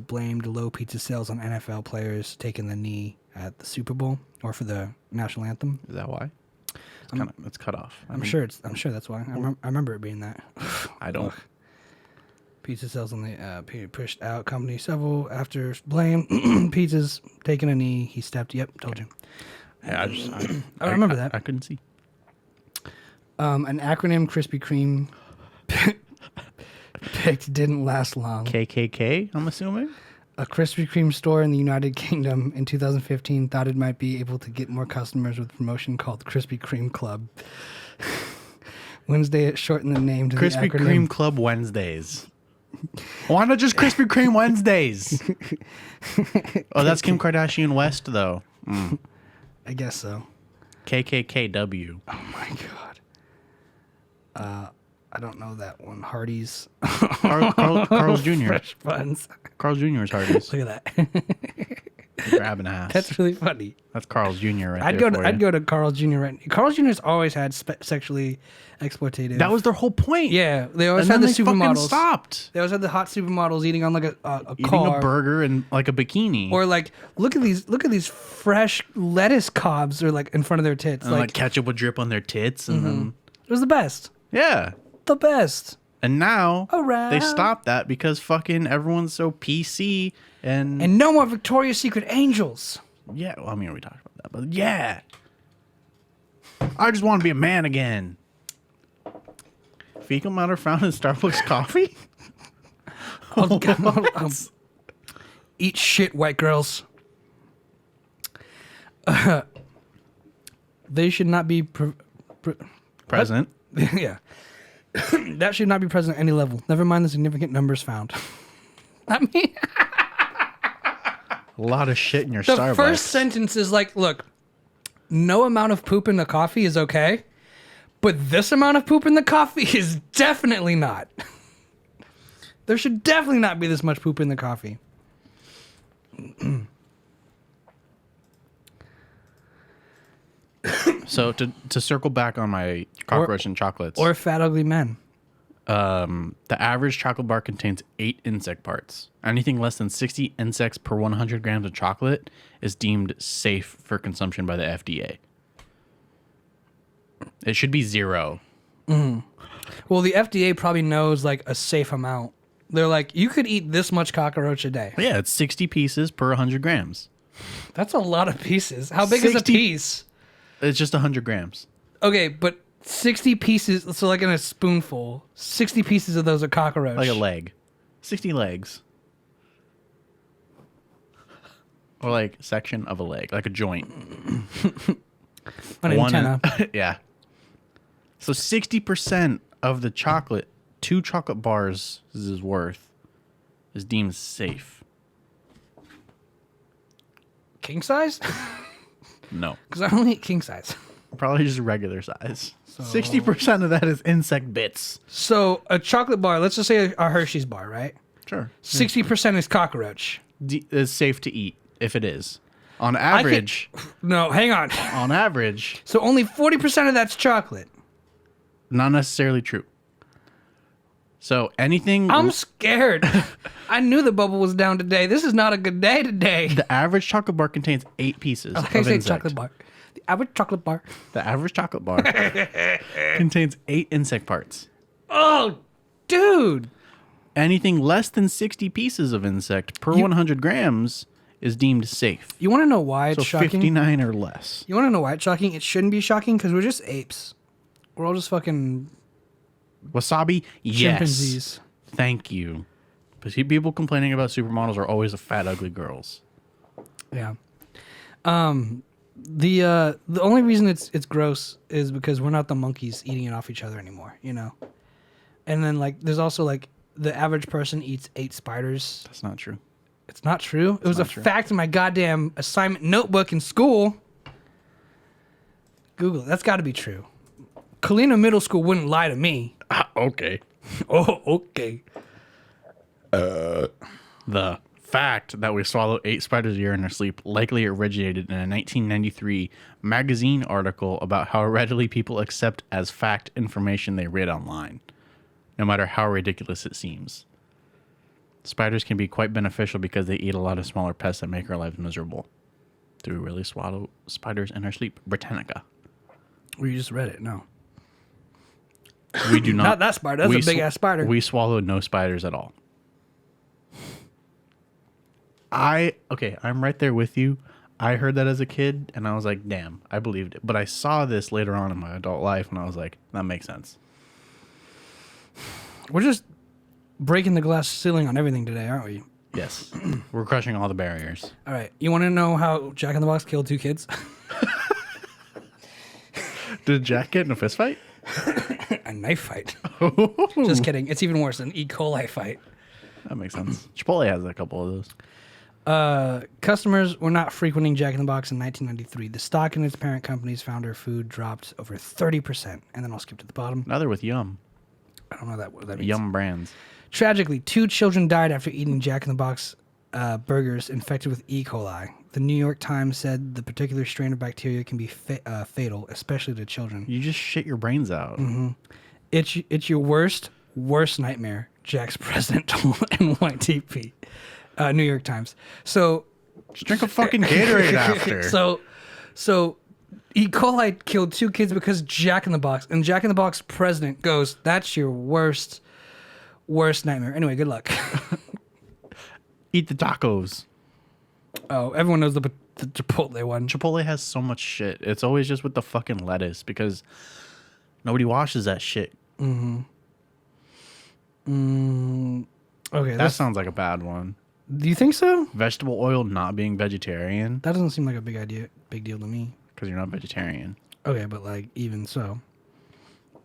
blamed low pizza sales on NFL players taking the knee at the Super Bowl or for the national anthem. Is that why? It's cut off. I'm sure that's why. I remember it being that. I don't. Pizza sales on the pushed out company several after blame pizzas taking a knee. He stepped. Yep, told you. Yeah, I remember that. I couldn't see. An acronym Krispy Kreme picked didn't last long. KKK, I'm assuming? A Krispy Kreme store in the United Kingdom in 2015 thought it might be able to get more customers with a promotion called Krispy Kreme Club. Wednesday, it shortened the name to Krispy the acronym. Kreme Club Wednesdays. Why not just Krispy Kreme Wednesdays? Oh, that's Kim Kardashian West, though. I guess so. KKKW. Oh, my God. I don't know that one. Hardee's. Carl's Jr. Fresh Buns. Carl's Jr. is Hardee's. Look at that. Grabbing ass. That's really funny. That's Carl's Jr. right I'd there go to Carl's Jr. right. Carl's Jr.'s always had sexually exploitative. That was their whole point. Yeah, they always And had then the they fucking supermodels. stopped. They always had the hot supermodels eating on like a Eating car. a burger and like a bikini. Or like look at these fresh lettuce cobs or like in front of their tits. and like ketchup would drip on their tits. And then, It was the best. yeah. The best. And now Around. they stopped that because fucking everyone's so PC And no more Victoria's Secret angels. yeah, well, I mean, we talked about that, but yeah. I just want to be a man again. Fecal matter found in Starbucks coffee? Eat shit, white girls. They should not be Present. yeah. That should not be present at any level. Never mind the significant numbers found. I mean, A lot of shit in your the Starbucks. first sentence is like, look, no amount of poop in the coffee is okay, but this amount of poop in the coffee is definitely not. There should definitely not be this much poop in the coffee. So to circle back on my cockroach and chocolates. Or fat, ugly men. The average chocolate bar contains 8 insect parts. Anything less than 60 insects per 100 grams of chocolate is deemed safe for consumption by the FDA. It should be 0. Well, the FDA probably knows like a safe amount. They're like, you could eat this much cockroach a day. Yeah, it's 60 pieces per 100 grams. That's a lot of pieces. How big is a 60 piece? It's just 100 grams. Okay, but 60 pieces, so like in a spoonful, 60 pieces of those are cockroach. Like a leg. 60 legs. Or like section of a leg, like a joint. An antenna. Yeah. So 60% of the chocolate 2 chocolate bars is worth is deemed safe. King size? No. Because I only eat king size. Probably just regular size. 60% of that is insect bits. So a chocolate bar, let's just say a Hershey's bar, right? Sure. 60% is cockroach. Is safe to eat if it is. On average, No, hang on. on average, So only 40% of that's chocolate. not necessarily true. So anything I'm scared. I knew the bubble was down today. This is not a good day today. the average chocolate bar contains 8 pieces Okay, of say insect. chocolate bar. The average chocolate bar. The average chocolate bar contains 8 insect parts. Oh, dude. Anything less than 60 pieces of insect per 100 grams is deemed safe. You want to know why it's So shocking? 59 or less. You want to know why it's shocking? It shouldn't be shocking because we're just apes. We're all just fucking Wasabi? Yes. chimpanzees. Thank you. But see, people complaining about supermodels are always the fat, ugly girls. Yeah. The only reason it's gross is because we're not the monkeys eating it off each other anymore, you know. And then like there's also like the average person eats 8 spiders. That's not true. It's not true. It was a not true. fact in my goddamn assignment notebook in school. Google it. That's got to be true. Colina Middle School wouldn't lie to me. Okay. Oh, okay. The fact that we swallow 8 spiders a year in our sleep likely originated in a 1993 magazine article about how readily people accept as fact information they read online, no matter how ridiculous it seems. Spiders can be quite beneficial because they eat a lot of smaller pests that make our lives miserable. Do we really swallow spiders in our sleep? Britannica. Well, you just read it. No. We do not. Not that spider. That's a big-ass spider. We swallow no spiders at all. I'm right there with you. I heard that as a kid, and I was like, damn, I believed it. But I saw this later on in my adult life, and I was like, that makes sense. We're just breaking the glass ceiling on everything today, aren't we? Yes. We're crushing all the barriers. All right. You want to know how Jack in the Box killed 2 kids? Did Jack get in a fist fight? A knife fight. Just kidding. It's even worse, an E. coli fight. That makes sense. Chipotle has a couple of those. Customers were not frequenting Jack in the Box in 1993. The stock in its parent company's founder food dropped over 30%. And then I'll skip to the bottom. Now they're with Yum. I don't know what that means. Yum Brands. Tragically, 2 children died after eating Jack in the Box burgers infected with E. coli. The New York Times said the particular strain of bacteria can be fatal, especially to children. You just shit your brains out. Mm-hmm. It's your worst nightmare, Jack's president told NYTP, New York Times. So Just drink a fucking Gatorade after. So E. coli killed 2 kids because Jack in the Box, and Jack in the Box president goes, "That's your worst nightmare." Anyway, good luck. Eat the tacos. Oh, everyone knows the Chipotle one. Chipotle has so much shit. It's always just with the fucking lettuce because nobody washes that shit. Okay, That sounds like a bad one. Do you think so? Vegetable oil not being vegetarian That doesn't seem like a big deal to me. because you're not vegetarian. Okay, but like even so,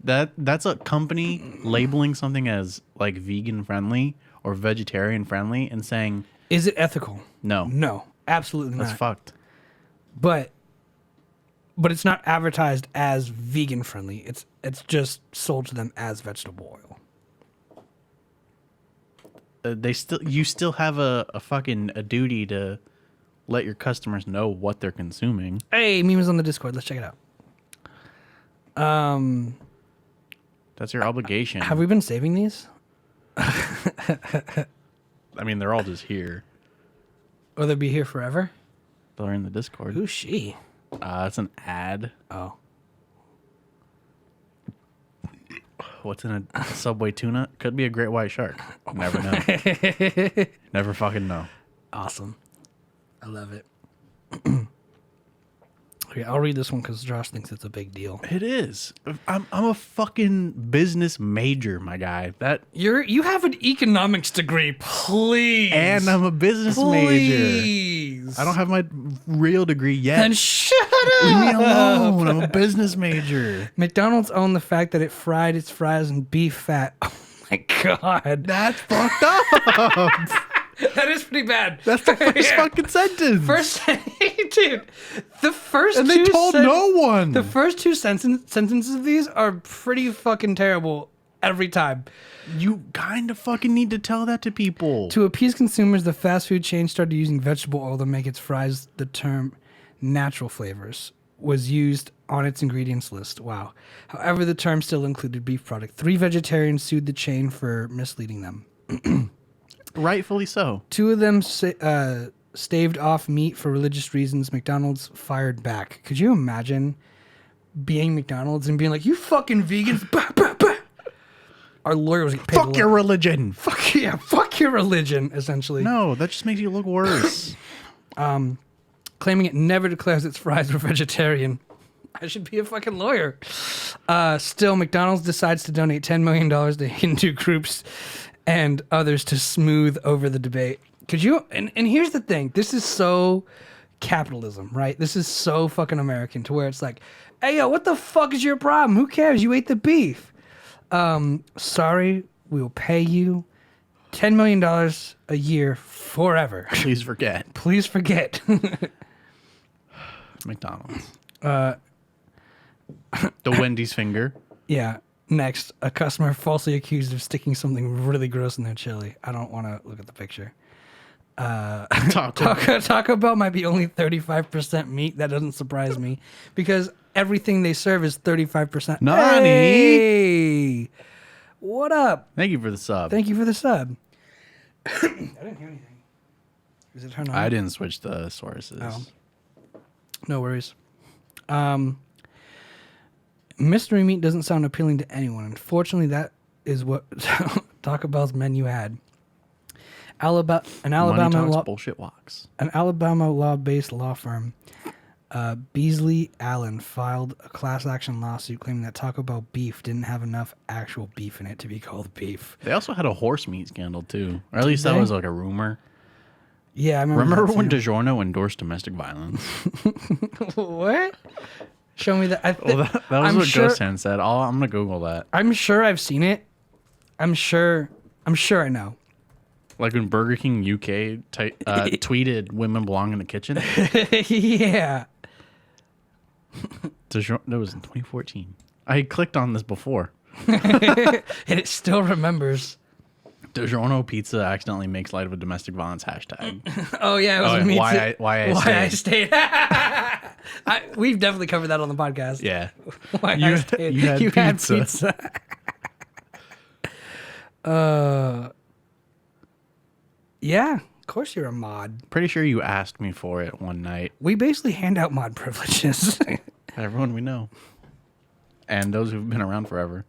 That's a company labeling something as like vegan friendly or vegetarian friendly and saying is it ethical? no. No, absolutely That's not. fucked. But it's not advertised as vegan friendly. It's just sold to them as vegetable oil. You still have a duty to let your customers know what they're consuming. Hey, Meme is on the Discord. Let's check it out. That's your obligation. Have we been saving these? I mean, they're all just here. Or they'll be here forever? They're in the Discord. Who's she? It's an ad. Oh. What's in a Subway tuna? Could be a great white shark. Never know. Never fucking know. Awesome. I love it. Okay, I'll read this one because Josh thinks it's a big deal. It is. I'm a fucking business major, my guy. You have an economics degree, please. And I'm a business major. I don't have my real degree yet. Then shut up. Leave me alone. I'm a business major. McDonald's owned the fact that it fried its fries in beef fat. Oh my god, That's fucked up. that is pretty bad. That's the first fucking sentence. Dude, the first and they told no one. The first 2 sentences of these are pretty fucking terrible every time. You kind of fucking need to tell that to people. To appease consumers, the fast food chain started using vegetable oil to make its fries. The term natural flavors was used on its ingredients list. Wow. However, the term still included beef product. 3 vegetarians sued the chain for misleading them. Rightfully so. 2 of them staved off meat for religious reasons. McDonald's fired back. Could you imagine being McDonald's and being like, "You fucking vegans." Bah, bah, bah. Our lawyer was getting paid. Fuck your religion. Fuck your religion, essentially. No, that just makes you look worse. Claiming it never declares its fries were vegetarian. I should be a fucking lawyer. Still, McDonald's decides to donate $10 million to Hindu groups and others to smooth over the debate. Could you? And here's the thing. This is so capitalism, right? This is so fucking American to where it's like, "Hey, yo, what the fuck is your problem? Who cares? You ate the beef." Sorry, we will pay you $10 million a year forever. Please forget. Please forget. McDonald's. The Wendy's finger. Yeah. Next, a customer falsely accused of sticking something really gross in their chili. I don't want to look at the picture. Taco Bell might be only 35% meat. That doesn't surprise me because everything they serve is 35%. Nani? Hey! What up? Thank you for the sub. Thank you for the sub. I didn't hear anything. Is it turned on? I didn't switch the sources. Oh. No worries. Mystery meat doesn't sound appealing to anyone. Unfortunately, that is what Taco Bell's menu had. An Alabama bullshit walks. An Alabama law-based law firm, Beasley Allen, filed a class action lawsuit claiming that Taco Bell beef didn't have enough actual beef in it to be called beef. They also had a horse meat scandal too, or at least that was like a rumor. Yeah, I remember when DiGiorno endorsed domestic violence? What? Show me that. That was what Ghost Hand said. I'm gonna Google that. I'm sure I've seen it. I'm sure I know. Like when Burger King UK tweeted "Women belong in the kitchen." Yeah. That was in 2014. I clicked on this before, and it still remembers. DiGiorno pizza accidentally makes light of a domestic violence hashtag. Oh yeah, it was me too. Why I stayed. We've definitely covered that on the podcast. Yeah. Why I stayed. You had pizza. Yeah, of course you're a mod. Pretty sure you asked me for it one night. We basically hand out mod privileges. Everyone we know. And those who've been around forever.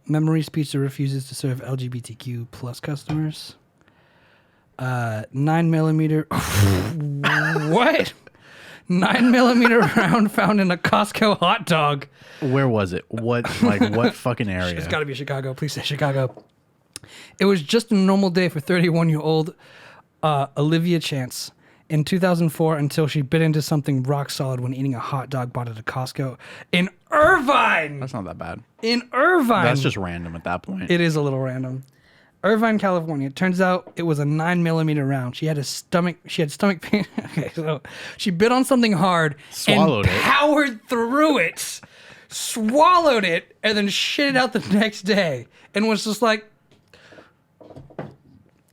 Memories Pizza refuses to serve LGBTQ plus customers. 9mm. What? 9mm round found in a Costco hot dog. Where was it? What fucking area? It's got to be Chicago. Please say Chicago. It was just a normal day for 31-year-old Olivia Chance in 2004 until she bit into something rock solid when eating a hot dog bought at a Costco in Irvine. That's not that bad. In Irvine. That's just random at that point. It is a little random. Irvine, California. It turns out it was a 9mm round. She had stomach pain. Okay, so she bit on something hard, swallowed and powered through it, swallowed it, and then shit it out the next day, and was just like,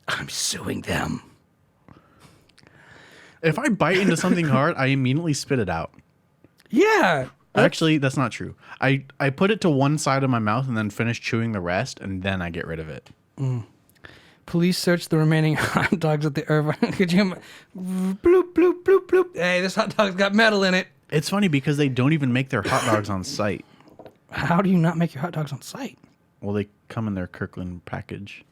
I'm suing them. If I bite into something hard, I immediately spit it out. Yeah. Actually, that's not true. I put it to one side of my mouth and then finish chewing the rest, and then I get rid of it. Mm. Police searched the remaining hot dogs at the Irvine. Could you? Bloop, bloop, bloop, bloop. Hey, this hot dog's got metal in it. It's funny because they don't even make their hot dogs on site. How do you not make your hot dogs on site? Well, they come in their Kirkland package.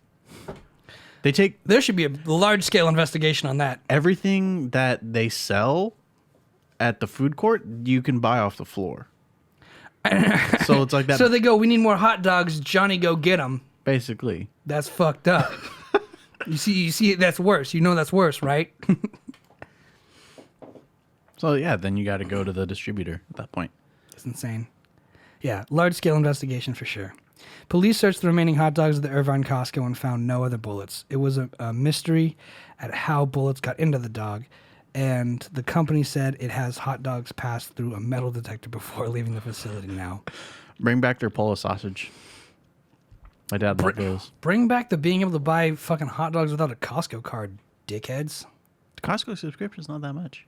There should be a large-scale investigation on that. Everything that they sell at the food court, you can buy off the floor. So it's like that. So they go, we need more hot dogs. Johnny, go get them. Basically. That's fucked up. You see, that's worse. You know that's worse, right? So yeah, then you got to go to the distributor at that point. That's insane. Yeah, large-scale investigation for sure. Police searched the remaining hot dogs at the Irvine Costco and found no other bullets. It was a mystery at how bullets got into the dog, and the company said it has hot dogs passed through a metal detector before leaving the facility now. Bring back their Polo sausage. My dad loved those. Bring back the being able to buy fucking hot dogs without a Costco card, dickheads. The Costco subscription's not that much.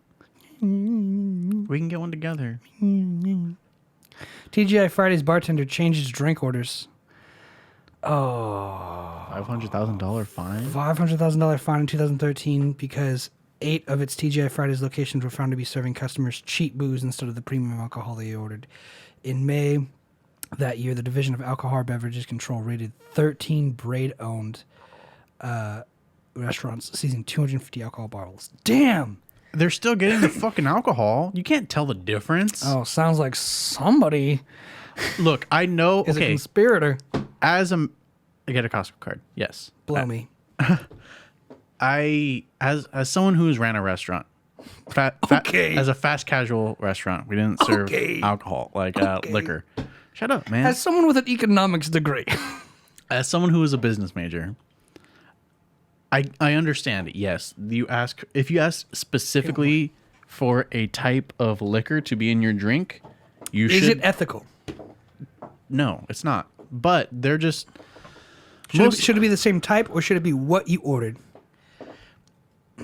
We can get one together. TGI Fridays bartender changed his drink orders. Oh. $500,000 fine? $500,000 fine in 2013 because 8 of its TGI Fridays locations were found to be serving customers cheap booze instead of the premium alcohol they ordered. In May that year, the Division of Alcohol Beverages Control rated 13 Braid-owned restaurants seizing 250 alcohol bottles. Damn! They're still getting the fucking alcohol. You can't tell the difference. Oh, sounds like somebody. Look, I know. Is a conspirator. I get a Costco card. Yes. Blow me. As someone who's ran a restaurant, as a fast casual restaurant, we didn't serve alcohol like liquor. Shut up, man. As someone with an economics degree. As someone who was a business major, I understand it. Yes, if you ask specifically for a type of liquor to be in your drink, you should. Is it ethical? No, it's not. But they're just. Should it be the same type, or should it be what you ordered?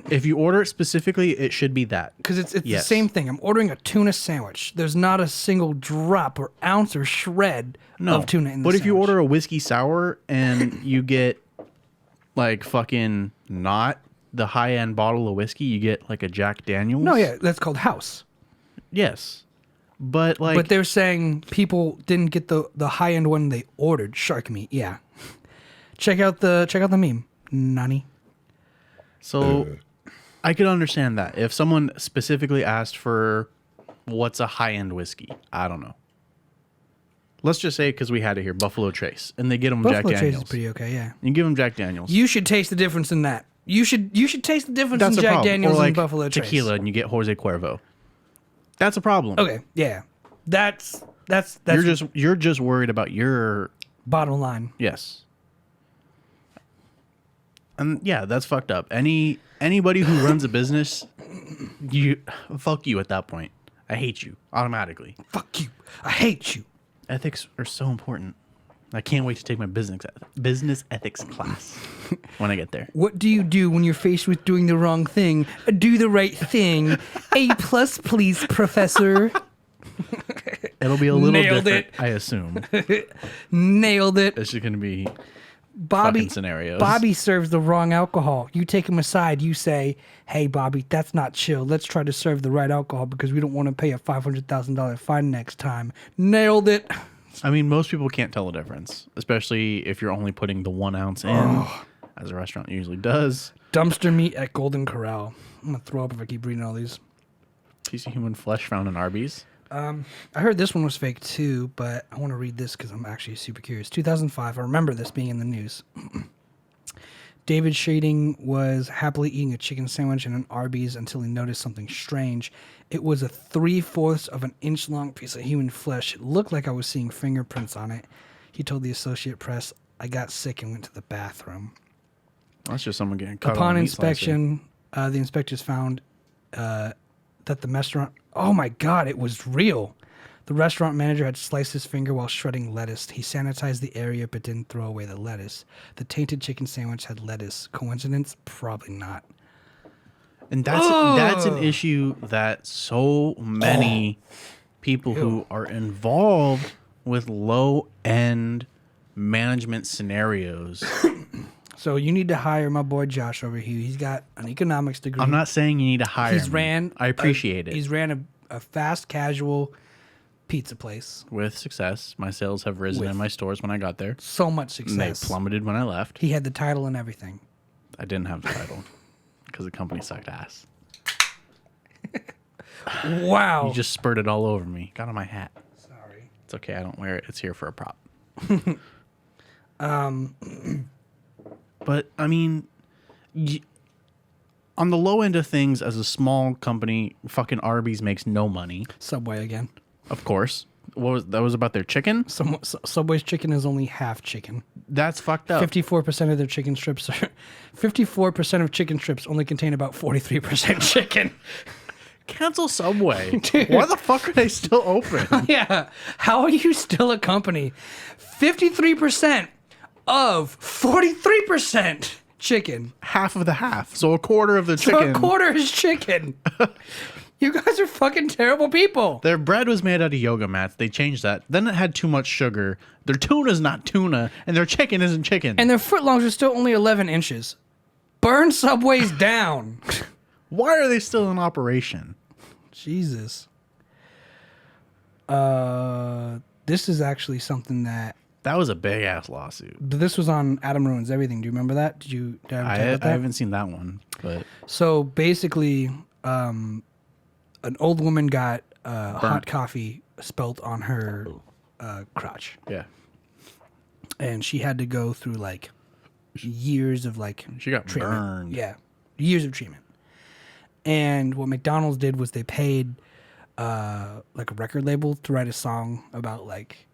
If you order it specifically, it should be that. Because it's the same thing. I'm ordering a tuna sandwich. There's not a single drop or ounce or shred of tuna in the But sandwich. if you order a whiskey sour and you get like fucking not the high end bottle of whiskey, you get like a Jack Daniels. No, yeah, that's called house. Yes. But like. But they're saying people didn't get the high end one they ordered. Shark meat. Yeah. Check out the meme. Nani. So I could understand that. If someone specifically asked for what's a high end whiskey, I don't know. Let's just say, because we had it here, Buffalo Trace, and they get them Jack Buffalo Daniels. Trace is pretty okay, yeah. You give them Jack Daniels. You should taste the difference in that. You should taste the difference That's in a Jack problem. Daniels or like and Buffalo Trace. tequila, and you get Jose Cuervo. That's a problem. Okay, yeah. That's You're just worried about your bottom line. yes. And yeah, that's fucked up. Anybody who runs a business, fuck you at that point. I hate you automatically. Fuck you. I hate you. Ethics are so important. I can't wait to take my business ethics class when I get there. What do you do when you're faced with doing the wrong thing? Do the right thing. A+, please, professor. It'll be a little Nailed different, it. I assume. Nailed it. It's just going to be fucking scenarios. Bobby serves the wrong alcohol. You take him aside. You say, hey, Bobby, that's not chill. Let's try to serve the right alcohol because we don't want to pay a $500,000 fine next time. Nailed it. I mean, most people can't tell the difference, especially if you're only putting the 1 ounce in, as a restaurant usually does. Dumpster meat at Golden Corral. I'm going to throw up if I keep reading all these. Piece of human flesh found in Arby's. I heard this one was fake too, but I want to read this because I'm actually super curious. 2005, I remember this being in the news. David Shading was happily eating a chicken sandwich in an Arby's until he noticed something strange. It was a 3/4 of an inch long piece of human flesh. It looked like I was seeing fingerprints on it. He told the Associated Press, I got sick and went to the bathroom. That's just someone getting cut Upon on a meat inspection, the inspectors found that the restaurant... Oh my God, it was real. The restaurant manager had sliced his finger while shredding lettuce. He sanitized the area but didn't throw away the lettuce. The tainted chicken sandwich had lettuce. Coincidence? Probably not. And that's an issue that so many people who are involved with low-end management scenarios. So you need to hire my boy Josh over here. He's got an economics degree. I'm not saying you need to hire him. I appreciate it. He's ran a fast casual pizza place. With success. My sales have risen in my stores when I got there. So much And they success. plummeted when I left. He had the title and everything. I didn't have the title because the company sucked ass. Wow. You just spurted all over me. Got on my hat. Sorry. It's okay. I don't wear it. It's here for a prop. But, I mean, on the low end of things, as a small company, fucking Arby's makes no money. Subway again. Of course. That was about their chicken? Subway's chicken is only half chicken. That's fucked up. 54% of their chicken strips are... 54% of chicken strips only contain about 43% chicken. Cancel Subway. Why the fuck are they still open? Yeah. How are you still a company? 53% of 43% chicken. Half of the half. So a quarter of the So chicken. a quarter is chicken. You guys are fucking terrible people. Their bread was made out of yoga mats. They changed that. Then it had too much sugar. Their tuna's not tuna, and their chicken isn't chicken. And their footlongs are still only 11 inches. Burn Subways down. Why are they still in operation? Jesus. This is actually something that... That was a big ass lawsuit. This was on Adam Ruins Everything. Do you remember that? Did I ever tell you about that? I haven't seen that one, but So basically, an old woman got hot coffee spilled on her crotch. yeah, And she had to go through like years of like she got treatment. burned. Yeah, years of treatment. And what McDonald's did was they paid like a record label to write a song about like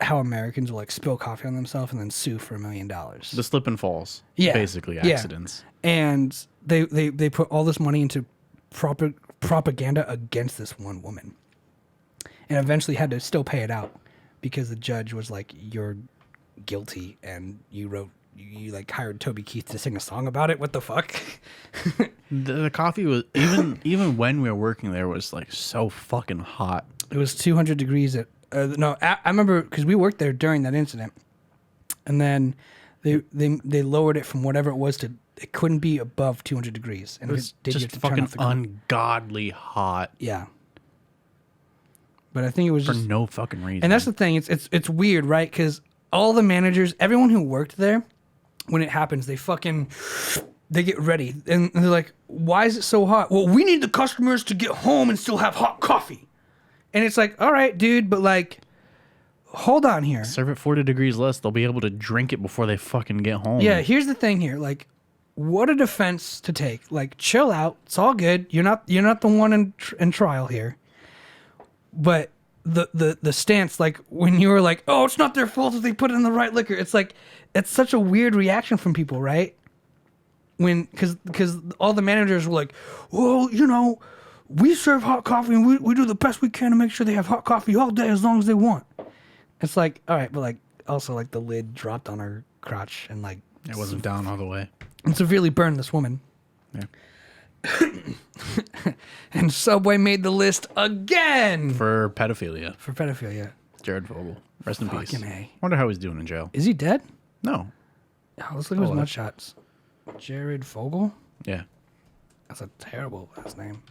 how Americans will like spill coffee on themselves and then sue for $1 million. The slip and falls. Yeah. Basically Yeah. accidents. And they put all this money into propaganda against this one woman, and eventually had to still pay it out because the judge was like, "You're guilty, and you like hired Toby Keith to sing a song about it. What the fuck?" The coffee was even when we were working there was like so fucking hot. It was 200 degrees at I remember because we worked there during that incident, and then they lowered it from whatever it was to it couldn't be above 200 degrees, and It was you just have to turn fucking off the cooking. ungodly hot Yeah. But I think it was for just no fucking reason. And that's the thing. It's weird, right? Because all the managers, everyone who worked there, when it happens, they get ready and they're like, "Why is it so hot?" "Well, we need the customers to get home and still have hot coffee." And it's like, all right, dude, but like, hold on here. Serve it 40 degrees less. They'll be able to drink it before they fucking get home. Yeah, here's the thing here. Like, what a defense to take. Like, chill out. It's all good. You're not the one in trial here. But the stance, like when you were like, "Oh, it's not their fault if they put in the right liquor." It's like, it's such a weird reaction from people, right? Because all the managers were like, "Well, we serve hot coffee and we do the best we can to make sure they have hot coffee all day as long as they want." It's like, all right, but like also like the lid dropped on her crotch and like It wasn't down all the way. and severely burned this woman. Yeah. And Subway made the list again For pedophilia. for pedophilia. Jared Vogel. Rest in peace. Fucking A. Wonder how he's doing in jail. Is he dead? No. Oh, let's look at his Oh, mugshots. Jared Fogle? Yeah. That's a terrible last name.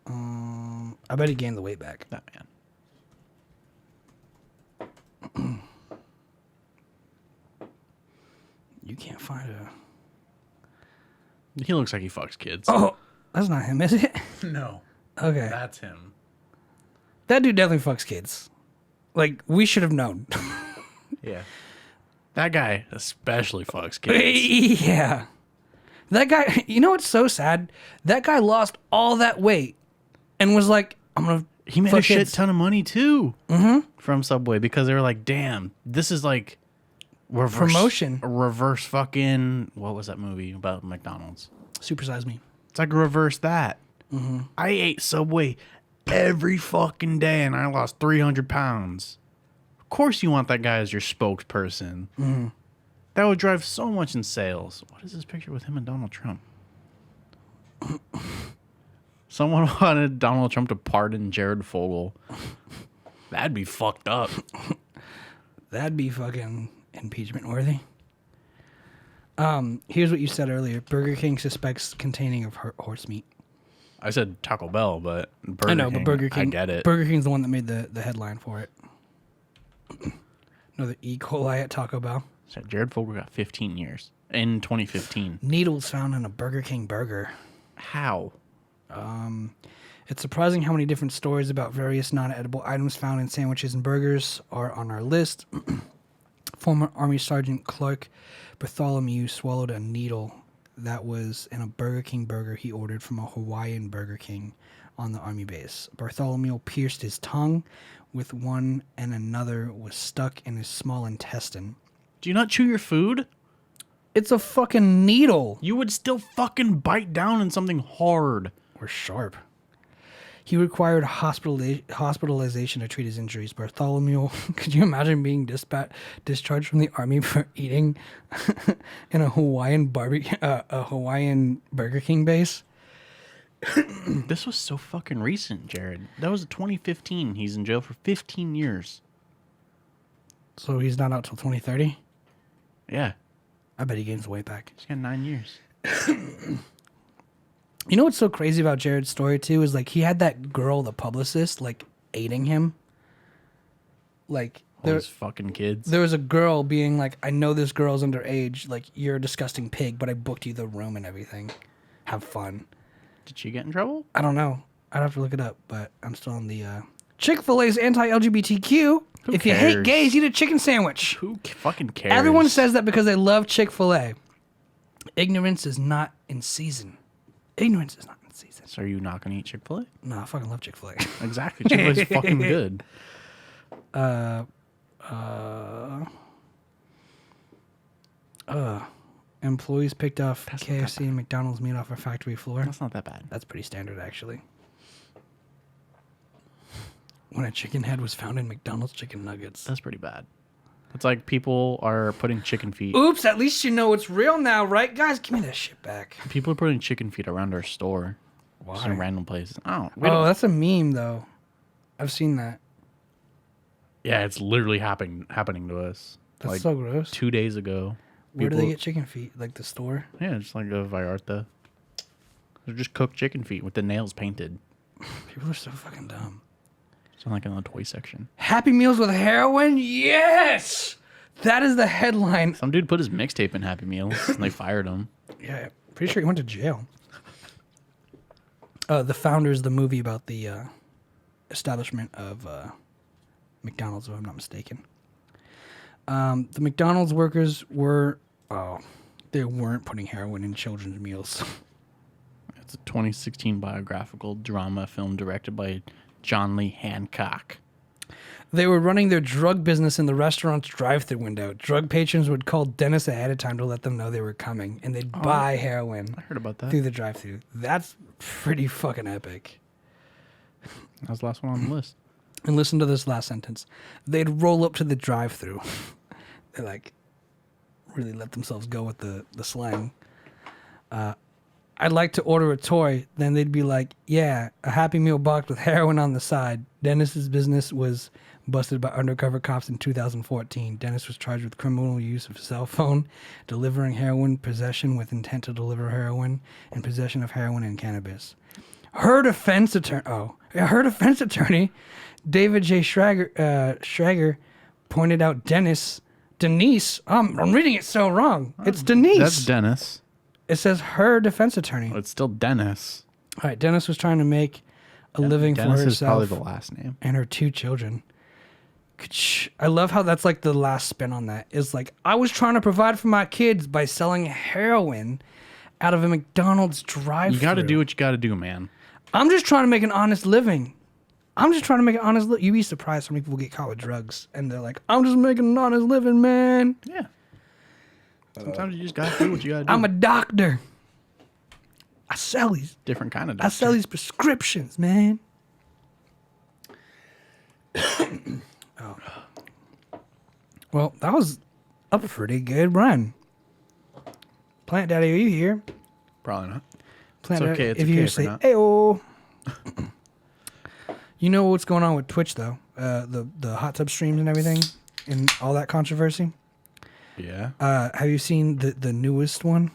I bet he gained the weight back. That man. You can't find a... He looks like he fucks kids. Oh, that's not him, is it? No. Okay. That's him. That dude definitely fucks kids. Like, we should have known. Yeah. That guy especially fucks kids. Yeah. That guy, you know what's so sad? That guy lost all that weight and was like, I'm going to... He made a shit ton of money too from Subway because they were like, damn, this is like reverse Promotion. Reverse fucking, what was that movie about McDonald's? Supersize Me. It's like reverse that. I ate Subway every fucking day and I lost 300 pounds. Of course you want that guy as your spokesperson. That would drive so much in sales. What is this picture with him and Donald Trump? Someone wanted Donald Trump to pardon Jared Fogle. That'd be fucked up. That'd be fucking impeachment worthy. Here's what you said earlier. Burger King suspects containing of horse meat. I said Taco Bell, but Burger I know, King, but Burger King. I get it. Burger King's the one that made the headline for it. Another E. coli at Taco Bell. So Jared Fogle got 15 years in 2015. Needles found in a Burger King burger. How? It's surprising how many different stories about various non-edible items found in sandwiches and burgers are on our list. Former Army Sergeant Clark Bartholomew swallowed a needle that was in a Burger King burger he ordered from a Hawaiian Burger King on the Army base. Bartholomew pierced his tongue with one and another was stuck in his small intestine. Do you not chew your food? It's a fucking needle. You would still fucking bite down in something hard. Or sharp. He required hospitalization to treat his injuries. Bartholomew, could you imagine being discharged from the army for eating in a Hawaiian Burger King base? This was so fucking recent, Jared. That was 2015. He's in jail for 15 years. So he's not out till 2030? Yeah. I bet he gains weight back. He's got 9 years. You know what's so crazy about Jared's story, too, is, like, he had that girl, the publicist, like, aiding him. Like, All these fucking kids. there was a girl being like, I know this girl's underage. Like, you're a disgusting pig, but I booked you the room and everything. Have fun. Did she get in trouble? I don't know. I'd have to look it up, but I'm still on the... Chick-fil-A's anti-LGBTQ. If you hate cares? gays, eat a chicken sandwich. Who fucking cares? Everyone says that because they love Chick-fil-A. Ignorance is not in season. Ignorance is not in season. So are you not going to eat Chick-fil-A? No, I fucking love Chick-fil-A. Exactly. Chick-fil-A is fucking good. Employees picked off KFC and McDonald's meat off a factory floor. That's not that bad. That's pretty standard, actually. When a chicken head was found in McDonald's chicken nuggets. That's pretty bad. It's like people are putting chicken feet. Oops, at least you know it's real now, right? Guys, give me that shit back. People are putting chicken feet around our store. Why? Just in random places. Oh, That's a meme, though. I've seen that. Yeah, it's literally happening to us. That's like so gross. 2 days ago. Where do they get chicken feet? Like the store? Yeah, just like a Vallarta. They're just cooked chicken feet with the nails painted. People are so fucking dumb. It's like in the toy section. Happy Meals with heroin? Yes! That is the headline. Some dude put his mixtape in Happy Meals and they fired him. Yeah, pretty sure he went to jail. The Founders, the movie about the establishment of McDonald's, if I'm not mistaken. The McDonald's workers they weren't putting heroin in children's meals. It's a 2016 biographical drama film directed by John Lee Hancock. They were running their drug business in the restaurant's drive-thru window. Drug patrons would call Dennis ahead of time to let them know they were coming, and they'd buy heroin. I heard about that. Through the drive-thru. That's pretty fucking epic. That was the last one on the list. And listen to this last sentence. They'd roll up to the drive-thru. They like really let themselves go with the slang. I'd like to order a toy. Then they'd be like, yeah, a Happy Meal box with heroin on the side. Dennis's business was busted by undercover cops in 2014. Dennis was charged with criminal use of a cell phone, delivering heroin, possession with intent to deliver heroin, and possession of heroin and cannabis. Her defense attorney, David J. Schrager, pointed out Denise. I'm reading it so wrong. It's Denise. That's Dennis. It says her defense attorney. Well, it's still Dennis. All right, Dennis was trying to make a living Dennis for is probably herself the last name. and her 2 children. I love how that's like the last spin on that. Is like, I was trying to provide for my kids by selling heroin out of a McDonald's drive-thru. You got to do what you got to do, man. I'm just trying to make an honest living. You'd be surprised how many people get caught with drugs and they're like, I'm just making an honest living, man. Yeah. Sometimes you just got to do what you got to do. I'm a doctor. I sell these. Different kind of doctor. I sell these prescriptions, man. Oh. Well, that was a pretty good run. Plant Daddy, are you here? Probably not. Plant It's okay. Daddy, It's if okay you if say, not. "Ayo." You know what's going on with Twitch, though? The hot tub streams and everything, and all that controversy. Yeah. Have you seen the newest one?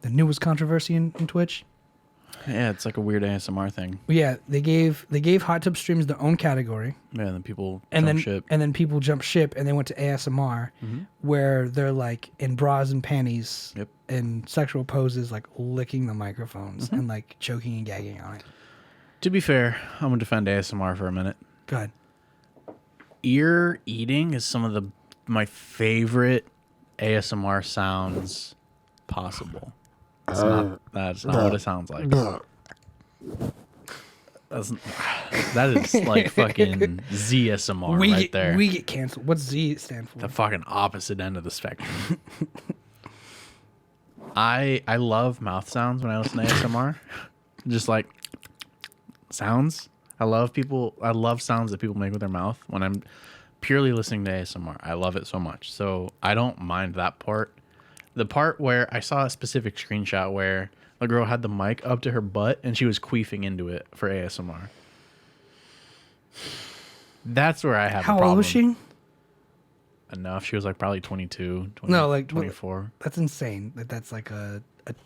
The newest controversy in Twitch? Yeah, it's like a weird ASMR thing. Yeah, they gave hot tub streams their own category. Yeah, and then people And jump then ship. and then people jump ship and they went to ASMR, where they're like in bras and panties Yep. and sexual poses, like licking the microphones and like choking and gagging on it. To be fair, I'm going to defend ASMR for a minute. Go ahead. Ear eating is some of my favorite ASMR sounds possible. That's not what it sounds like. That is like fucking ZSMR there. We get canceled. What's Z stand for? The fucking opposite end of the spectrum. I love mouth sounds when I listen to ASMR. Just like sounds. I love sounds that people make with their mouth when I'm purely listening to ASMR. I love it so much. So I don't mind that part. The part where I saw a specific screenshot where the girl had the mic up to her butt and she was queefing into it for ASMR. That's where I have a problem. How old was she? Enough. She was like probably 22, 20, No, like 24. That's insane. That's like a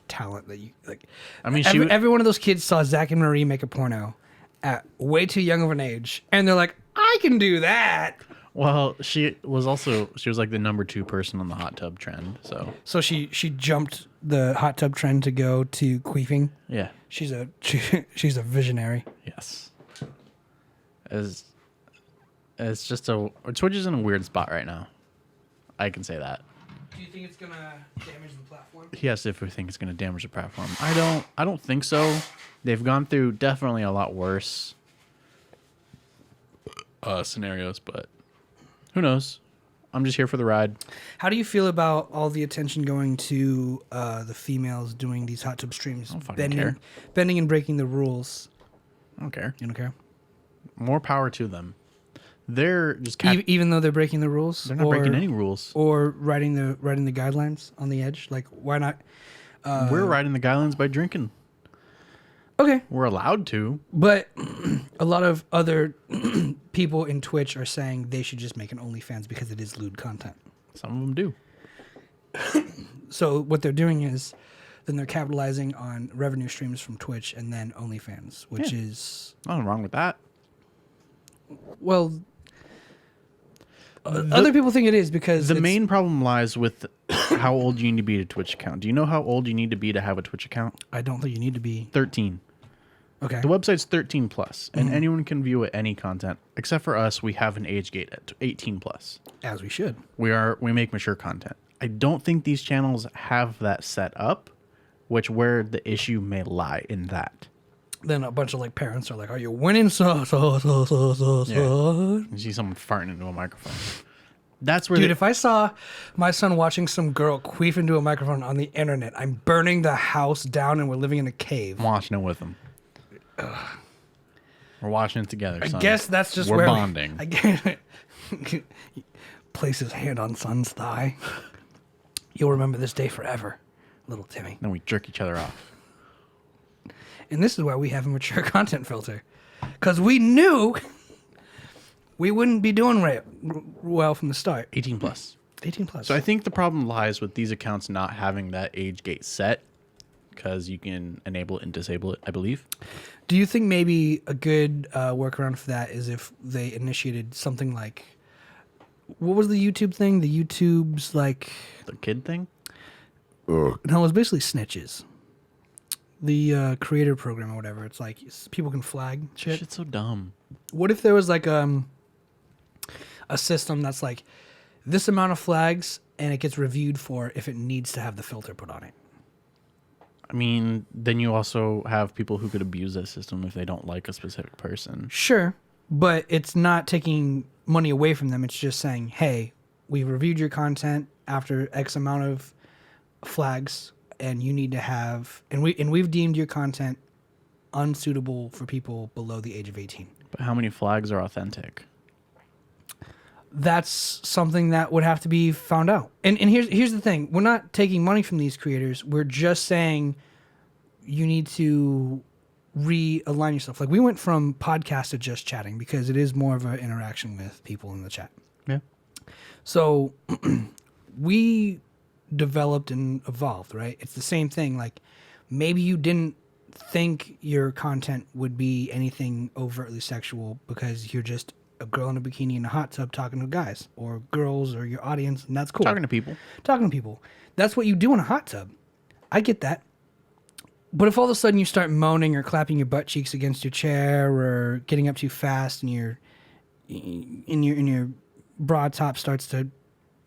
talent that you like. I mean, every one of those kids saw Zach and Marie make a porno at way too young of an age, and they're like, I can do that. Well, she was like the number 2 person on the hot tub trend. So she jumped the hot tub trend to go to queefing. yeah, She's a visionary. yes. It's just Twitch is in a weird spot right now. I can say that. Do you think it's gonna damage the platform? Yes, if we think it's going to damage the platform. I don't think so. They've gone through definitely a lot worse scenarios, but Who knows? I'm just here for the ride. How do you feel about all the attention going to the females doing these hot tub streams, I don't fucking care. bending and breaking the rules? I don't care. You don't care? More power to them. They're just Even though they're breaking the rules? they're not breaking any rules. Or writing the guidelines on the edge? Like, why not? We're riding the guidelines by drinking. Okay. We're allowed to. But a lot of other people in Twitch are saying they should just make an OnlyFans because it is lewd content. Some of them do. So what they're doing is then they're capitalizing on revenue streams from Twitch and then OnlyFans, which is... Nothing wrong with that. Well, other people think it is because the main problem lies with how old you need to be to Twitch account. Do you know how old you need to be to have a Twitch account? I don't think you need to be... 13. Okay. The website's 13 plus, and anyone can view any content except for us. We have an age gate at 18 plus. As we should. We make mature content. I don't think these channels have that set up, where the issue may lie in that. Then a bunch of like parents are like, "Are you winning?" So. You see someone farting into a microphone. That's where, dude. If I saw my son watching some girl queef into a microphone on the internet, I'm burning the house down, and we're living in a cave. I'm watching it with them. We're watching it together. I son. guess that's just we're where bonding. I get place his hand on son's thigh. You'll remember this day forever, little Timmy. Then we jerk each other off. And this is why we have a mature content filter, because we knew we wouldn't be doing well from the start. 18 plus. 18 plus. So I think the problem lies with these accounts not having that age gate set, because you can enable it and disable it, I believe. Do you think maybe a good workaround for that is if they initiated something like, what was the YouTube thing? The YouTube's like... The kid thing? No, it was basically snitches. The creator program or whatever. It's like people can flag shit. Shit's so dumb. What if there was like a system that's like this amount of flags and it gets reviewed for if it needs to have the filter put on it? I mean, then you also have people who could abuse that system if they don't like a specific person. Sure, but it's not taking money away from them. It's just saying, hey, we've reviewed your content after X amount of flags, and you need to have, and we've deemed your content unsuitable for people below the age of 18. But how many flags are authentic? That's something that would have to be found out. And here's the thing. We're not taking money from these creators. We're just saying you need to realign yourself. Like, we went from podcast to just chatting because it is more of an interaction with people in the chat. Yeah. So we developed and evolved, right? It's the same thing. Like, maybe you didn't think your content would be anything overtly sexual because you're just a girl in a bikini in a hot tub talking to guys or girls or your audience, and that's cool. Talking to people. That's what you do in a hot tub. I get that. But if all of a sudden you start moaning or clapping your butt cheeks against your chair or getting up too fast and your bra top starts to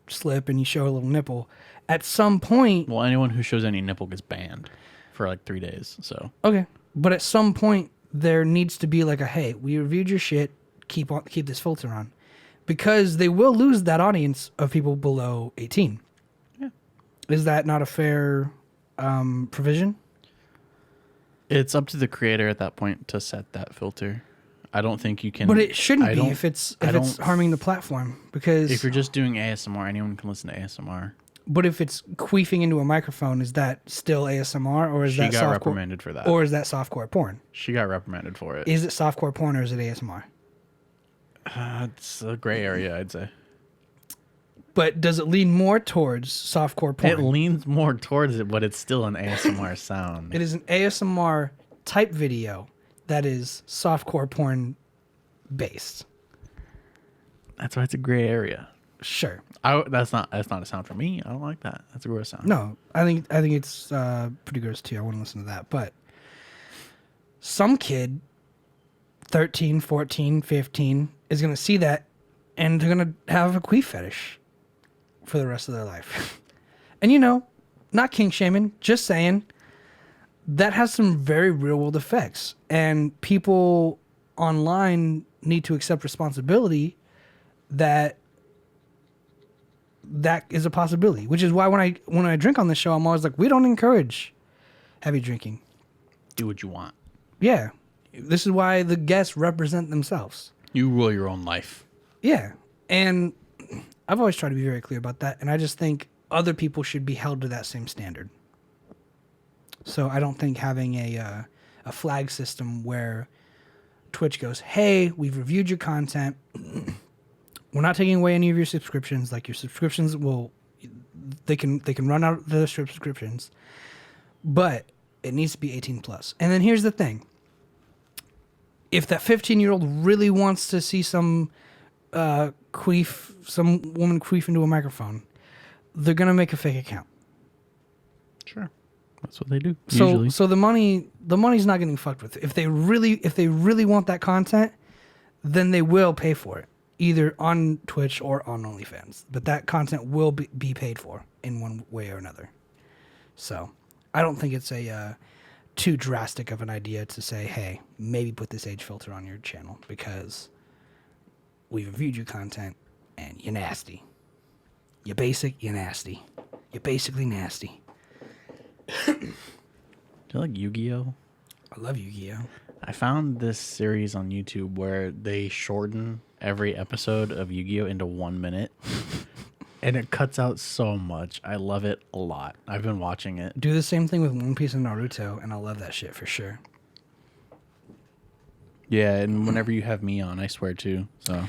slip and you show a little nipple, at some point... Well, anyone who shows any nipple gets banned for like 3 days, so... Okay. But at some point, there needs to be like a, hey, we reviewed your shit, keep this filter on, because they will lose that audience of people below 18. Yeah. Is that not a fair provision? It's up to the creator at that point to set that filter. I don't think you can. But it shouldn't be if it's harming the platform, because if you're just doing ASMR, anyone can listen to ASMR. But if it's queefing into a microphone, is that still ASMR, or is that she got reprimanded for that, or is that softcore porn? She got reprimanded for it. Is it softcore porn or is it ASMR? It's a gray area, I'd say. But does it lean more towards softcore porn? It leans more towards it, but it's still an ASMR sound. It is an ASMR type video that is softcore porn based. That's why it's a gray area. Sure. That's not a sound for me. I don't like that. That's a gross sound. No, I think it's pretty gross too. I wouldn't listen to that. But some kid, 13, 14, 15, is going to see that and they're going to have a queef fetish for the rest of their life. And not kink shaming, just saying that has some very real world effects. And people online need to accept responsibility that that is a possibility. Which is why when I drink on the show, I'm always like, we don't encourage heavy drinking. Do what you want. Yeah, this is why the guests represent themselves. You rule your own life. Yeah, and I've always tried to be very clear about that, and I just think other people should be held to that same standard. So I don't think having a flag system where Twitch goes, hey, we've reviewed your content. We're not taking away any of your subscriptions. Like your subscriptions they can run out the subscriptions, but it needs to be 18 plus. And then here's the thing. If that 15-year-old really wants to see some woman queef into a microphone, they're going to make a fake account. Sure. That's what they do. So usually. So the money's not getting fucked with. If they really want that content, then they will pay for it, either on Twitch or on OnlyFans. But that content will be paid for in one way or another. So I don't think it's a too drastic of an idea to say, hey, maybe put this age filter on your channel because we've reviewed your content and you're nasty. You're basic, you're nasty. You're basically nasty. Do you like Yu-Gi-Oh? I love Yu-Gi-Oh. I found this series on YouTube where they shorten every episode of Yu-Gi-Oh into 1 minute. And it cuts out so much. I love it a lot. I've been watching it. Do the same thing with One Piece and Naruto, and I love that shit for sure. Yeah, and whenever you have me on, I swear to. So,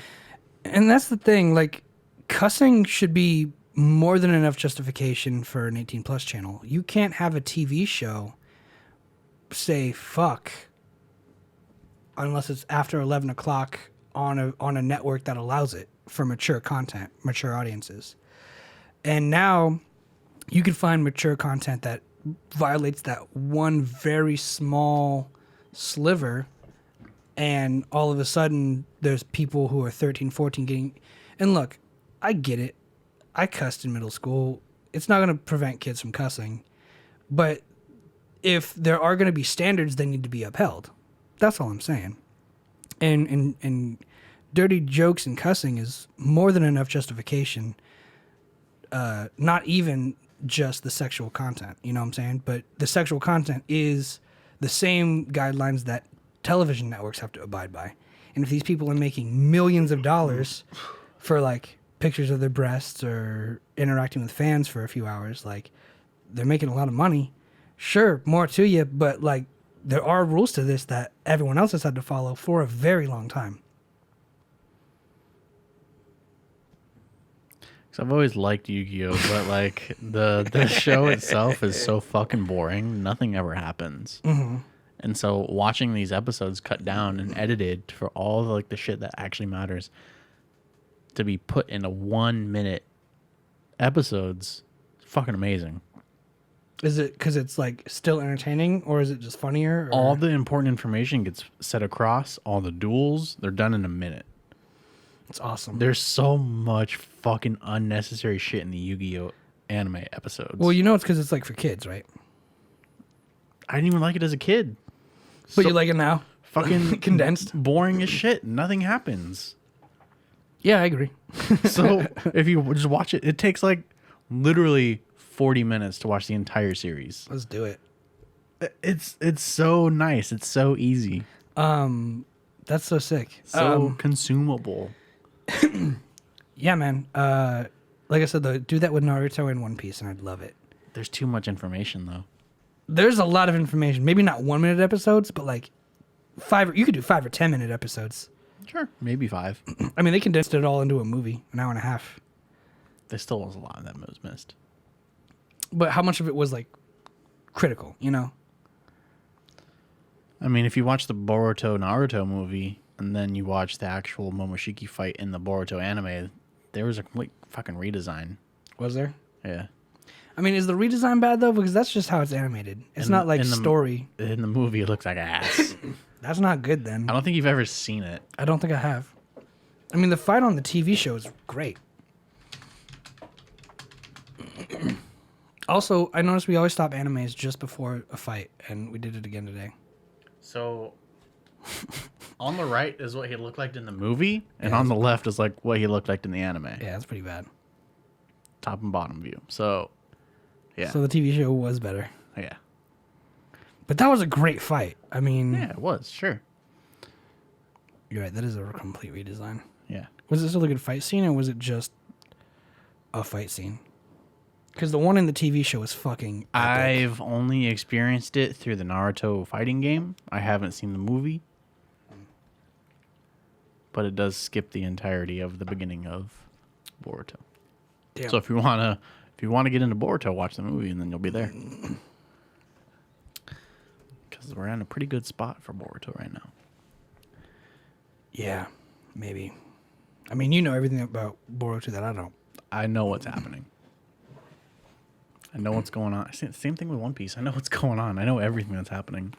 and that's the thing. Like, cussing should be more than enough justification for an 18 plus channel. You can't have a TV show say fuck unless it's after 11 o'clock on a network that allows it for mature content, mature audiences. And now you can find mature content that violates that one very small sliver, and all of a sudden there's people who are 13, 14 getting... And look, I get it. I cussed in middle school. It's not going to prevent kids from cussing. But if there are going to be standards, they need to be upheld. That's all I'm saying. And dirty jokes and cussing is more than enough justification. Not even just the sexual content, you know what I'm saying? But the sexual content is the same guidelines that television networks have to abide by. And if these people are making millions of dollars for like pictures of their breasts or interacting with fans for a few hours, like they're making a lot of money. Sure, more to you, but like there are rules to this that everyone else has had to follow for a very long time. I've always liked Yu-Gi-Oh, but like the show itself is so fucking boring. Nothing ever happens. Mm-hmm. And so watching these episodes cut down and edited for all the, like the shit that actually matters to be put into 1 minute episodes, it's fucking amazing. Is it because it's like still entertaining, or is it just funnier? Or? All the important information gets set across. All the duels, they're done in a minute. It's awesome. There's so much fucking unnecessary shit in the Yu-Gi-Oh anime episodes. Well, you know it's because it's like for kids, right? I didn't even like it as a kid. But you like it now? Fucking condensed. Boring as shit. Nothing happens. Yeah, I agree. So if you just watch it, it takes like literally 40 minutes to watch the entire series. Let's do it. It's so nice. It's so easy. That's so sick. So consumable. Yeah, man. Like I said, though, do that with Naruto and One Piece, and I'd love it. There's too much information, though. There's a lot of information. Maybe not 1 minute episodes, but like you could do 5 or 10 minute episodes. Sure, maybe 5. I mean, they condensed it all into a movie, an hour and a half. There still was a lot of that was missed. But how much of it was like critical, you know? I mean, if you watch the Boruto Naruto movie and then you watch the actual Momoshiki fight in the Boruto anime, there was a complete fucking redesign. Was there? Yeah. I mean, is the redesign bad though? Because that's just how it's animated. It's not like story. In the movie, it looks like ass. That's not good then. I don't think you've ever seen it. I don't think I have. I mean, the fight on the TV show is great. Also, I noticed we always stop animes just before a fight, and we did it again today. So, on the right is what he looked like in the movie, and on the left is like what he looked like in the anime. Yeah, that's pretty bad. top and bottom view. So, yeah. So the TV show was better. Yeah. But that was a great fight. I mean, Yeah, it was, sure. You're right. That is a complete redesign. Yeah. Was it still a good fight scene, or was it just a fight scene? Because the one in the TV show is fucking epic. I've only experienced it through the Naruto fighting game. I haven't seen the movie. But it does skip the entirety of the beginning of Boruto. Damn. So if you wanna get into Boruto, watch the movie and then you'll be there. Because we're in a pretty good spot for Boruto right now. Yeah, maybe. I mean, you know everything about Boruto that I don't. I know what's happening. I know what's going on. Same thing with One Piece. I know what's going on. I know everything that's happening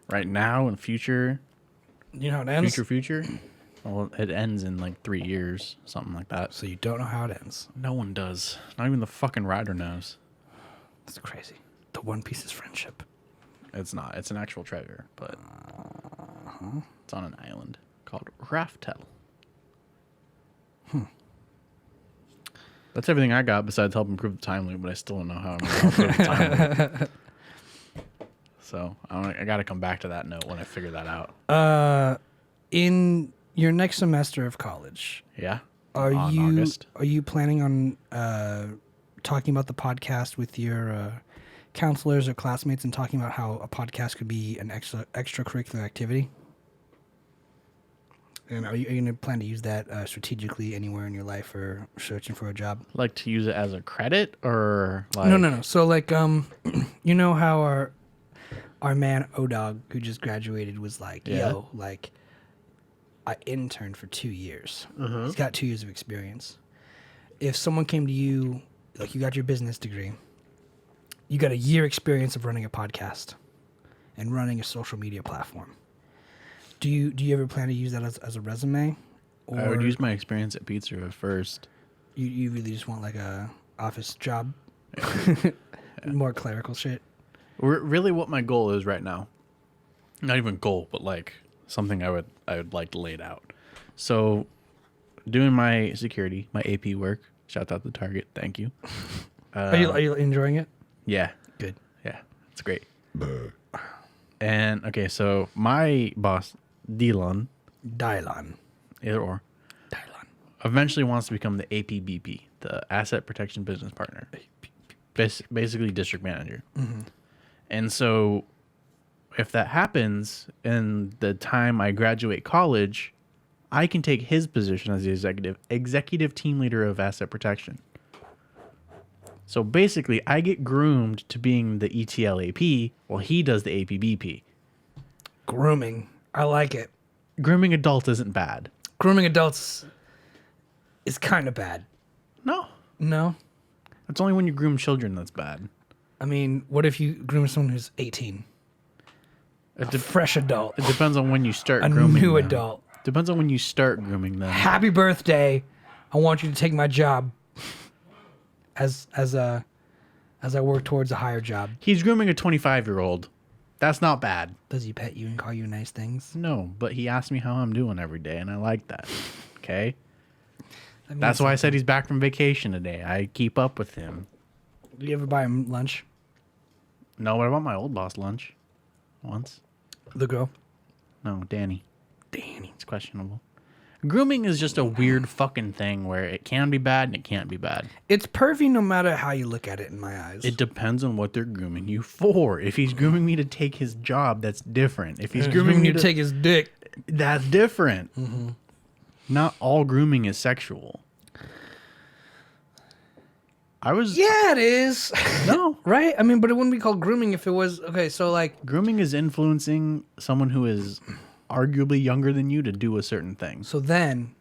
right now and future. You know how it ends? Future. Well, it ends in like 3 years, something like that. So you don't know how it ends. No one does. Not even the fucking writer knows. That's crazy. The One Piece is friendship. It's not. It's an actual treasure, but it's on an island called Raftel. That's everything I got besides help improve the time loop, but I still don't know how I'm going to improve the time loop. So I got to come back to that note when I figure that out. In your next semester of college, Yeah. are August. you planning on talking about the podcast with your counselors or classmates and talking about how a podcast could be an extracurricular activity? And are you going to plan to use that strategically anywhere in your life or searching for a job? Like to use it as a credit or like No. So like you know how our man O-Dog who just graduated was like, Yeah. yo, like I interned for 2 years. He's got 2 years of experience. If someone came to you, like you got your business degree, you got a year experience of running a podcast and running a social media platform. Do you ever plan to use that as a resume? Or I would use my experience at Pizza first. you really just want like a office job? More clerical shit? Really what my goal is right now. Not even goal, but like something I would like laid out. So doing my security, my AP work, shout out to Target, thank you. Are you enjoying it? Yeah. Good. Yeah. It's great. And okay, so my boss, Dylan, either or, eventually wants to become the APBP, the Asset Protection Business Partner. Basically district manager. And so if that happens in the time I graduate college, I can take his position as the executive team leader of asset protection. So basically, I get groomed to being the ETL AP while he does the APBP. Grooming. I like it. Grooming adults isn't bad. Grooming adults is kind of bad. No. No? It's only when you groom children that's bad. I mean, what if you groom someone who's 18? A fresh adult. It depends on when you start A grooming new them. adult. Depends on when you start grooming them. Happy birthday. I want you to take my job as I work towards a higher job. He's grooming a 25-year-old. That's not bad. Does he pet you and call you nice things? No, but he asks me how I'm doing every day, and I like that. Okay? That's why I said he's back from vacation today. I keep up with him. Do you ever buy him lunch? No, what about my old boss lunch? Once? The girl? No, Danny. It's questionable. Grooming is just a weird fucking thing where it can be bad and it can't be bad. It's pervy no matter how you look at it in my eyes. It depends on what they're grooming you for. If he's grooming me to take his job, that's different. If he's grooming me to take his dick, that's different. Not all grooming is sexual. Yeah, it is. No. Right? I mean, but it wouldn't be called grooming if it was... Okay, so like... Grooming is influencing someone who is arguably younger than you to do a certain thing. So then,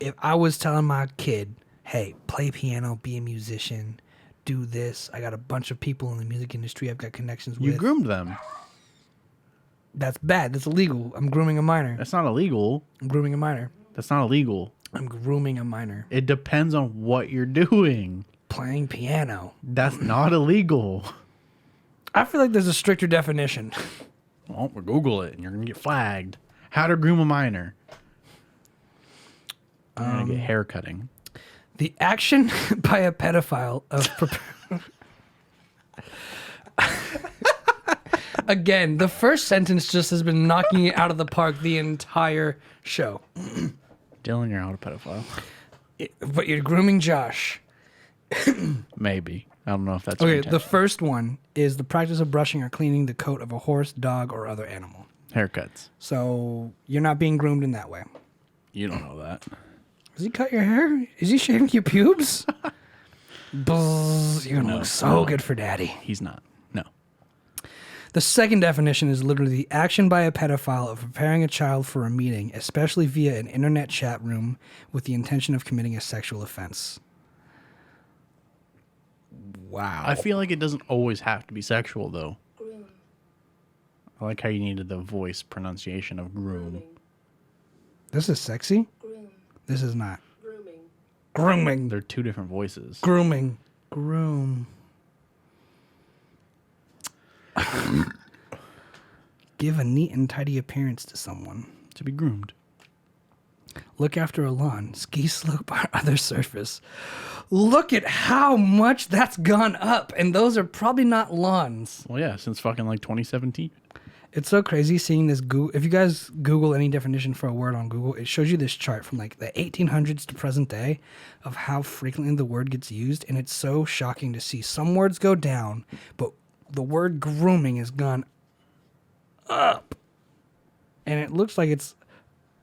if I was telling my kid, hey, play piano, be a musician, do this, I got a bunch of people in the music industry I've got connections with. You groomed them. That's bad. That's illegal. I'm grooming a minor. That's not illegal. I'm grooming a minor. That's not illegal. I'm grooming a minor. It depends on what you're doing. Playing piano. That's not illegal. I feel like there's a stricter definition. Well, we'll Google it and you're going to get flagged. How to groom a minor. You're going to get hair cutting. The action by a pedophile of... Again, the first sentence just has been knocking it out of the park the entire show. Dylan, you're not a pedophile. But you're grooming Josh. Maybe. I don't know if that's Okay, the first one is the practice of brushing or cleaning the coat of a horse, dog, or other animal. Haircuts. So you're not being groomed in that way. You don't know that. Does he cut your hair? Is he shaving your pubes? Buzz, you're gonna look so good for daddy. He's not. No. The second definition is literally the action by a pedophile of preparing a child for a meeting, especially via an internet chat room, with the intention of committing a sexual offense. Wow. I feel like it doesn't always have to be sexual, though. Groom. I like how you needed the voice pronunciation of groom. This is sexy? Groom. This is not. Grooming. Grooming. They're two different voices. Grooming. Groom. Give a neat and tidy appearance to someone. To be groomed. Look after a lawn, ski slope, or other surface. Look at how much that's gone up, and those are probably not lawns. Well, yeah, since fucking like 2017. It's so crazy seeing this. If you guys Google any definition for a word on Google, it shows you this chart from like the 1800s to present day of how frequently the word gets used, and it's so shocking to see some words go down, but the word grooming has gone up, and it looks like it's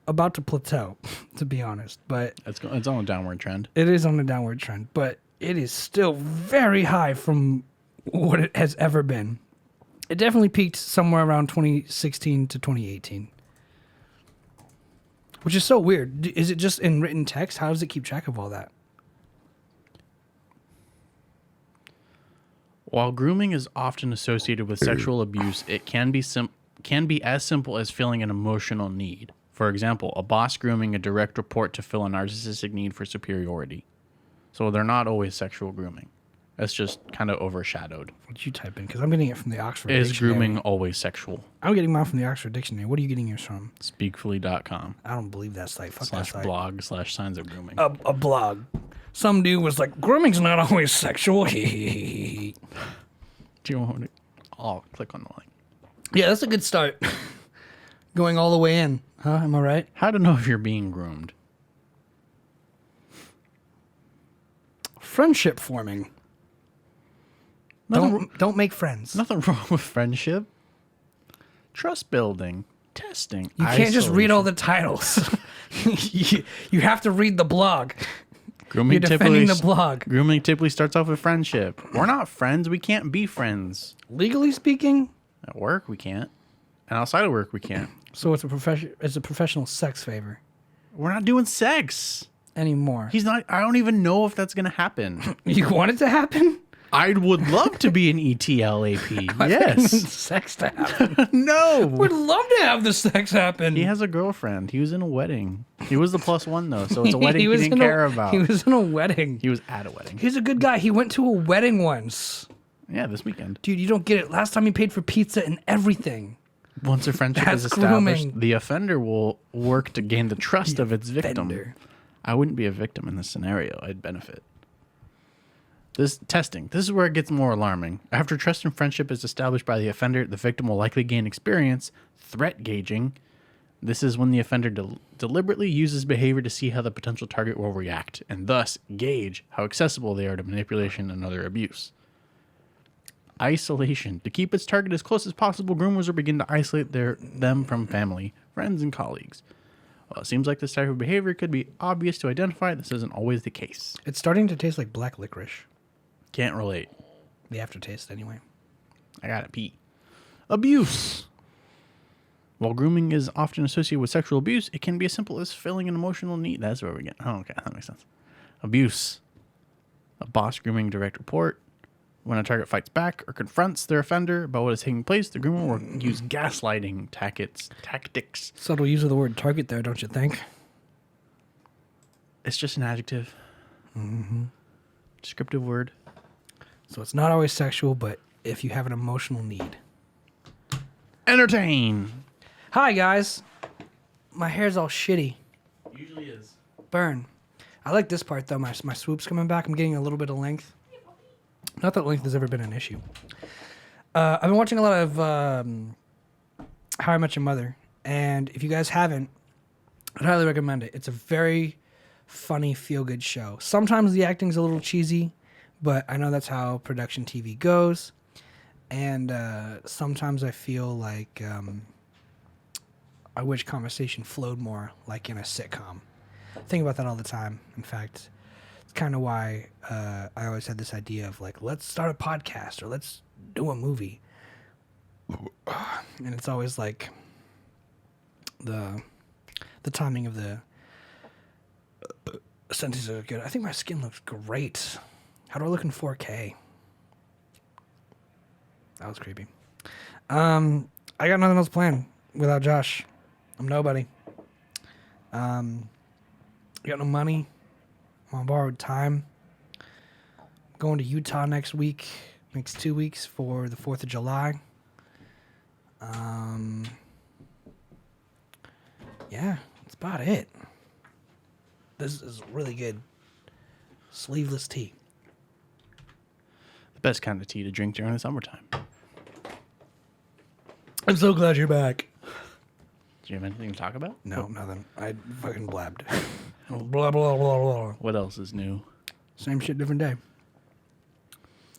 about to plateau, to be honest. But It's on a downward trend. it is on a downward trend, but it is still very high from what it has ever been. It definitely peaked somewhere around 2016 to 2018, which is so weird. Is it just in written text? How does it keep track of all that? While grooming is often associated with sexual abuse, it can be as simple as filling an emotional need. For example, a boss grooming a direct report to fill a narcissistic need for superiority. So they're not always sexual grooming. That's just kind of overshadowed. What you type in? Because I'm getting it from the Oxford Is Dictionary. grooming always sexual? I'm getting mine from the Oxford Dictionary. What are you getting yours from? Speakfully.com. I don't believe that site. Fuck that site. /blog/signs of grooming. A blog. Some dude was like, grooming's not always sexual. Do you want to? I'll click on the link. Yeah, that's a good start. Going all the way in. Huh? Am I right? How to know if you're being groomed? Friendship forming. Don't make friends. Nothing wrong with friendship. Trust building. Testing. You can't just read all the titles. you have to read the blog. Grooming You're defending the blog. Grooming typically starts off with friendship. We're not friends. We can't be friends. Legally speaking, At work, we can't. And outside of work, we can't. so it's a professional sex favor We're not doing sex. anymore. He's not. I don't even know if that's going to happen. You want it to happen? I would love to be an ETLAP. Yes. Sex to happen. No. Would love to have the sex happen. He has a girlfriend. He was in a wedding. He was the +1, though, so it's a wedding he was didn't in care about. He was in a wedding. He was at a wedding. He's a good guy. He went to a wedding once. Yeah, this weekend. Dude, you don't get it. Last time he paid for pizza and everything. Once a friendship That's is established, grooming. the offender will work to gain the trust of its victim. Offender. I wouldn't be a victim in this scenario. I'd benefit. This is where it gets more alarming. After trust and friendship is established by the offender, the victim will likely gain experience, threat gauging. This is when the offender deliberately uses behavior to see how the potential target will react, and thus gauge how accessible they are to manipulation and other abuse. Isolation. To keep its target as close as possible, groomers will begin to isolate them from family, friends, and colleagues. While it seems like this type of behavior could be obvious to identify, this isn't always the case. It's starting to taste like black licorice. Can't relate. The aftertaste, anyway. I gotta pee. Abuse. While grooming is often associated with sexual abuse, it can be as simple as filling an emotional need. That's where we get. Oh, okay, that makes sense. Abuse. A boss grooming direct report. When a target fights back or confronts their offender about what is taking place, the groomer will use gaslighting tactics. Subtle use of the word target there, don't you think? It's just an adjective. Mm-hmm. Descriptive word. So it's not always sexual, but if you have an emotional need. Entertain. Hi, guys. My hair's all shitty. Usually is. Burn. I like this part though. My swoop's coming back. I'm getting a little bit of length. Not that length has ever been an issue. I've been watching a lot of How I Met Your Mother, and if you guys haven't, I'd highly recommend it. It's a very funny, feel-good show. Sometimes the acting's a little cheesy, but I know that's how production TV goes. And sometimes I feel like I wish conversation flowed more like in a sitcom. I think about that all the time. In fact, it's kind of why I always had this idea of like, let's start a podcast or let's do a movie. And it's always like the timing of the sentences are good. I think my skin looks great. How do I look in 4K? That was creepy. I got nothing else planned without Josh. I'm nobody. I got no money. I'm on borrowed time. I'm going to Utah next 2 weeks for the 4th of July. Yeah, that's about it. This is really good. Sleeveless tea. The best kind of tea to drink during the summertime. I'm so glad you're back. Do you have anything to talk about? No, nothing. I fucking blabbed. Blah, blah, blah, blah. What else is new? Same shit, different day.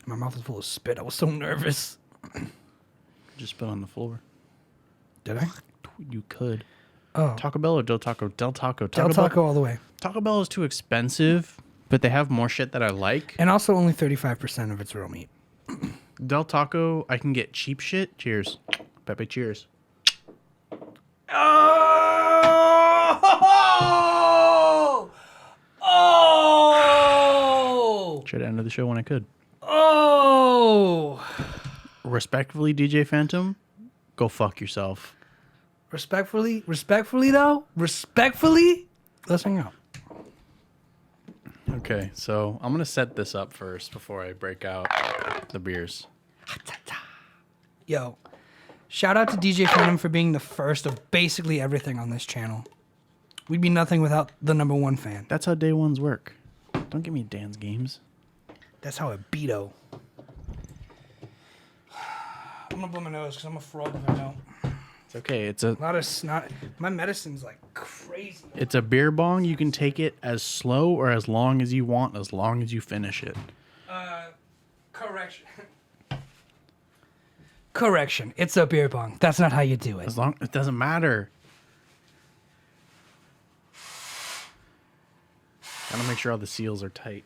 My mouth is full of spit. I was so nervous. Just spit on the floor. Did I? You could. Oh. Taco Bell or Del Taco? Del Taco. Del Taco all the way. Taco Bell is too expensive, but they have more shit that I like. And also only 35% of it's real meat. Del Taco, I can get cheap shit. Cheers. Pepe, cheers. Oh! Oh! Try to end the show when I could. Oh! Respectfully, DJ Phantom, go fuck yourself. Respectfully, though? Let's hang out. Okay, so I'm going to set this up first before I break out the beers. Yo, shout out to DJ Phantom for being the first of basically everything on this channel. We'd be nothing without the number one fan. That's how day ones work. Don't give me Dan's games. That's how it beat-o. I'm gonna blow my nose because I'm a fraud if I don't. It's okay. A lot of snot. My medicine's like crazy. It's a beer bong. You can take it as slow or as long as you want, as long as you finish it. Correction. Correction. It's a beer bong. That's not how you do it. As long it doesn't matter. Gotta make sure all the seals are tight.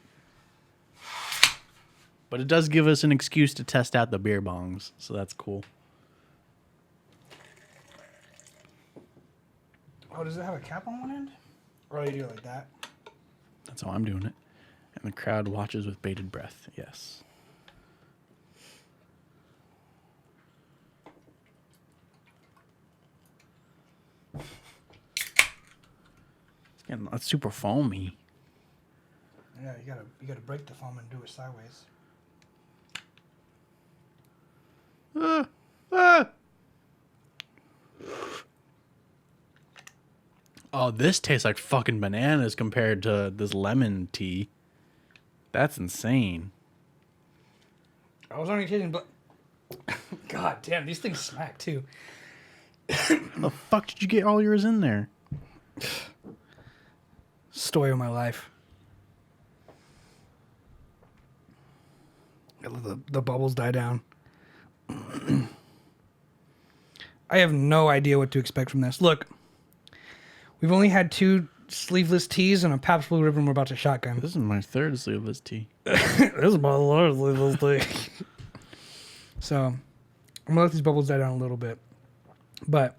But it does give us an excuse to test out the beer bongs, so that's cool. Oh, does it have a cap on one end? Or do you do it like that? That's how I'm doing it. And the crowd watches with bated breath. Yes. It's super foamy. Yeah, you gotta break the foam and do it sideways. Oh, this tastes like fucking bananas compared to this lemon tea. That's insane. I was only kidding, but God damn, these things smack too. How the fuck did you get all yours in there? Story of my life. I let the bubbles die down. I have no idea what to expect from this. Look, we've only had 2 sleeveless teas and a Pabst Blue Ribbon we're about to shotgun. This is my 3rd sleeveless tea. This is my last sleeveless tea. So, I'm gonna let these bubbles die down a little bit. But,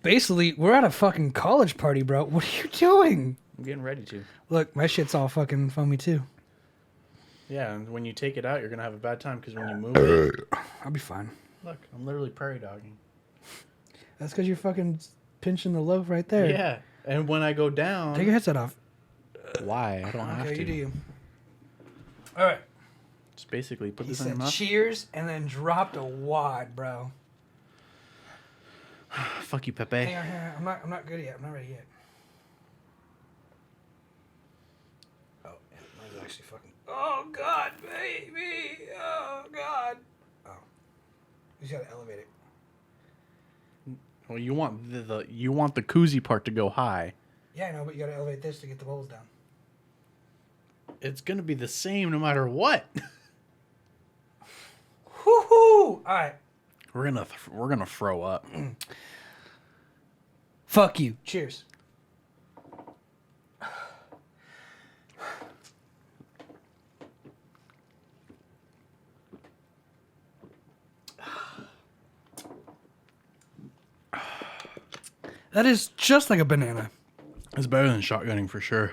basically, we're at a fucking college party, bro. What are you doing? I'm getting ready to. Look, my shit's all fucking foamy too. Yeah, and when you take it out, you're gonna have a bad time because when you move it, I'll be fine. look, I'm literally prairie dogging. That's because you're fucking pinching the loaf right there. Yeah, and when I go down, Take your headset off. why? I don't have Okay, to. you do you. All right. Just basically put He this in your said mouth. cheers and then dropped a wad, bro. Fuck you, Hang Pepe. on, hang on. I'm not good yet. I'm not ready yet. actually fucking. Oh God, baby! Oh God! Oh, you just gotta elevate it. Well, you want the koozie part to go high. Yeah, I know, but you gotta elevate this to get the bubbles down. It's gonna be the same no matter what. Woohoo! All right. We're gonna throw up. Fuck you. Cheers. That is just like a banana. It's better than shotgunning for sure.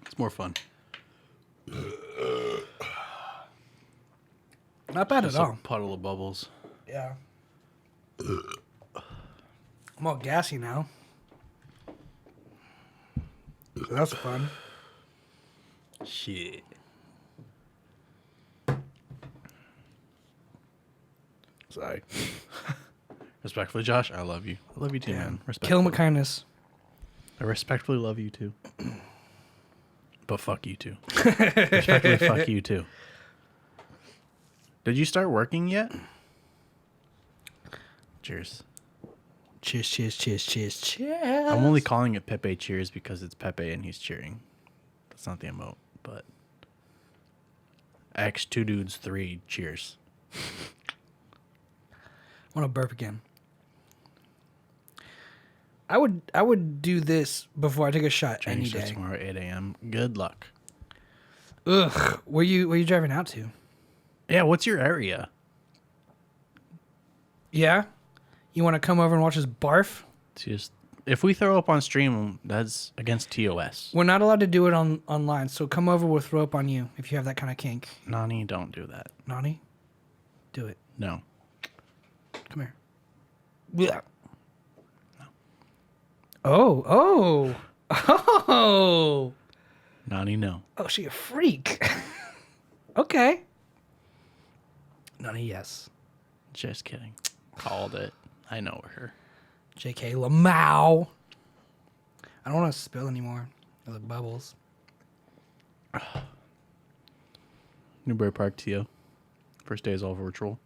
It's more fun. Not bad Just at a all. puddle of bubbles. Yeah. I'm all gassy now. So that's fun. Shit. Sorry. Respectfully, Josh, I love you. I love you too, man. Kill him with kindness. I respectfully love you too. But fuck you too. Respectfully, fuck you too. Did you start working yet? Cheers. Cheers, cheers, cheers, cheers, cheers. I'm only calling it Pepe Cheers because it's Pepe and he's cheering. That's not the emote, but X 2 dudes 3 cheers. I want to burp again. I would do this before I take a shot Training any starts day. tomorrow at 8 a.m. Good luck. Ugh. Where you driving out to? Yeah, what's your area? Yeah? You want to come over and watch us barf? It's just if we throw up on stream, that's against TOS. We're not allowed to do it online, so come over, we'll throw up on you if you have that kind of kink. Nani, don't do that. Nani? Do it. No. Come here. Yeah. Oh. Oh. Nani, no. Oh, she a freak. Okay. Nani, yes. Just kidding. Called it. I know her. JK Lamau. I don't want to spill anymore of the bubbles. Newbury Park TO. First day is all virtual.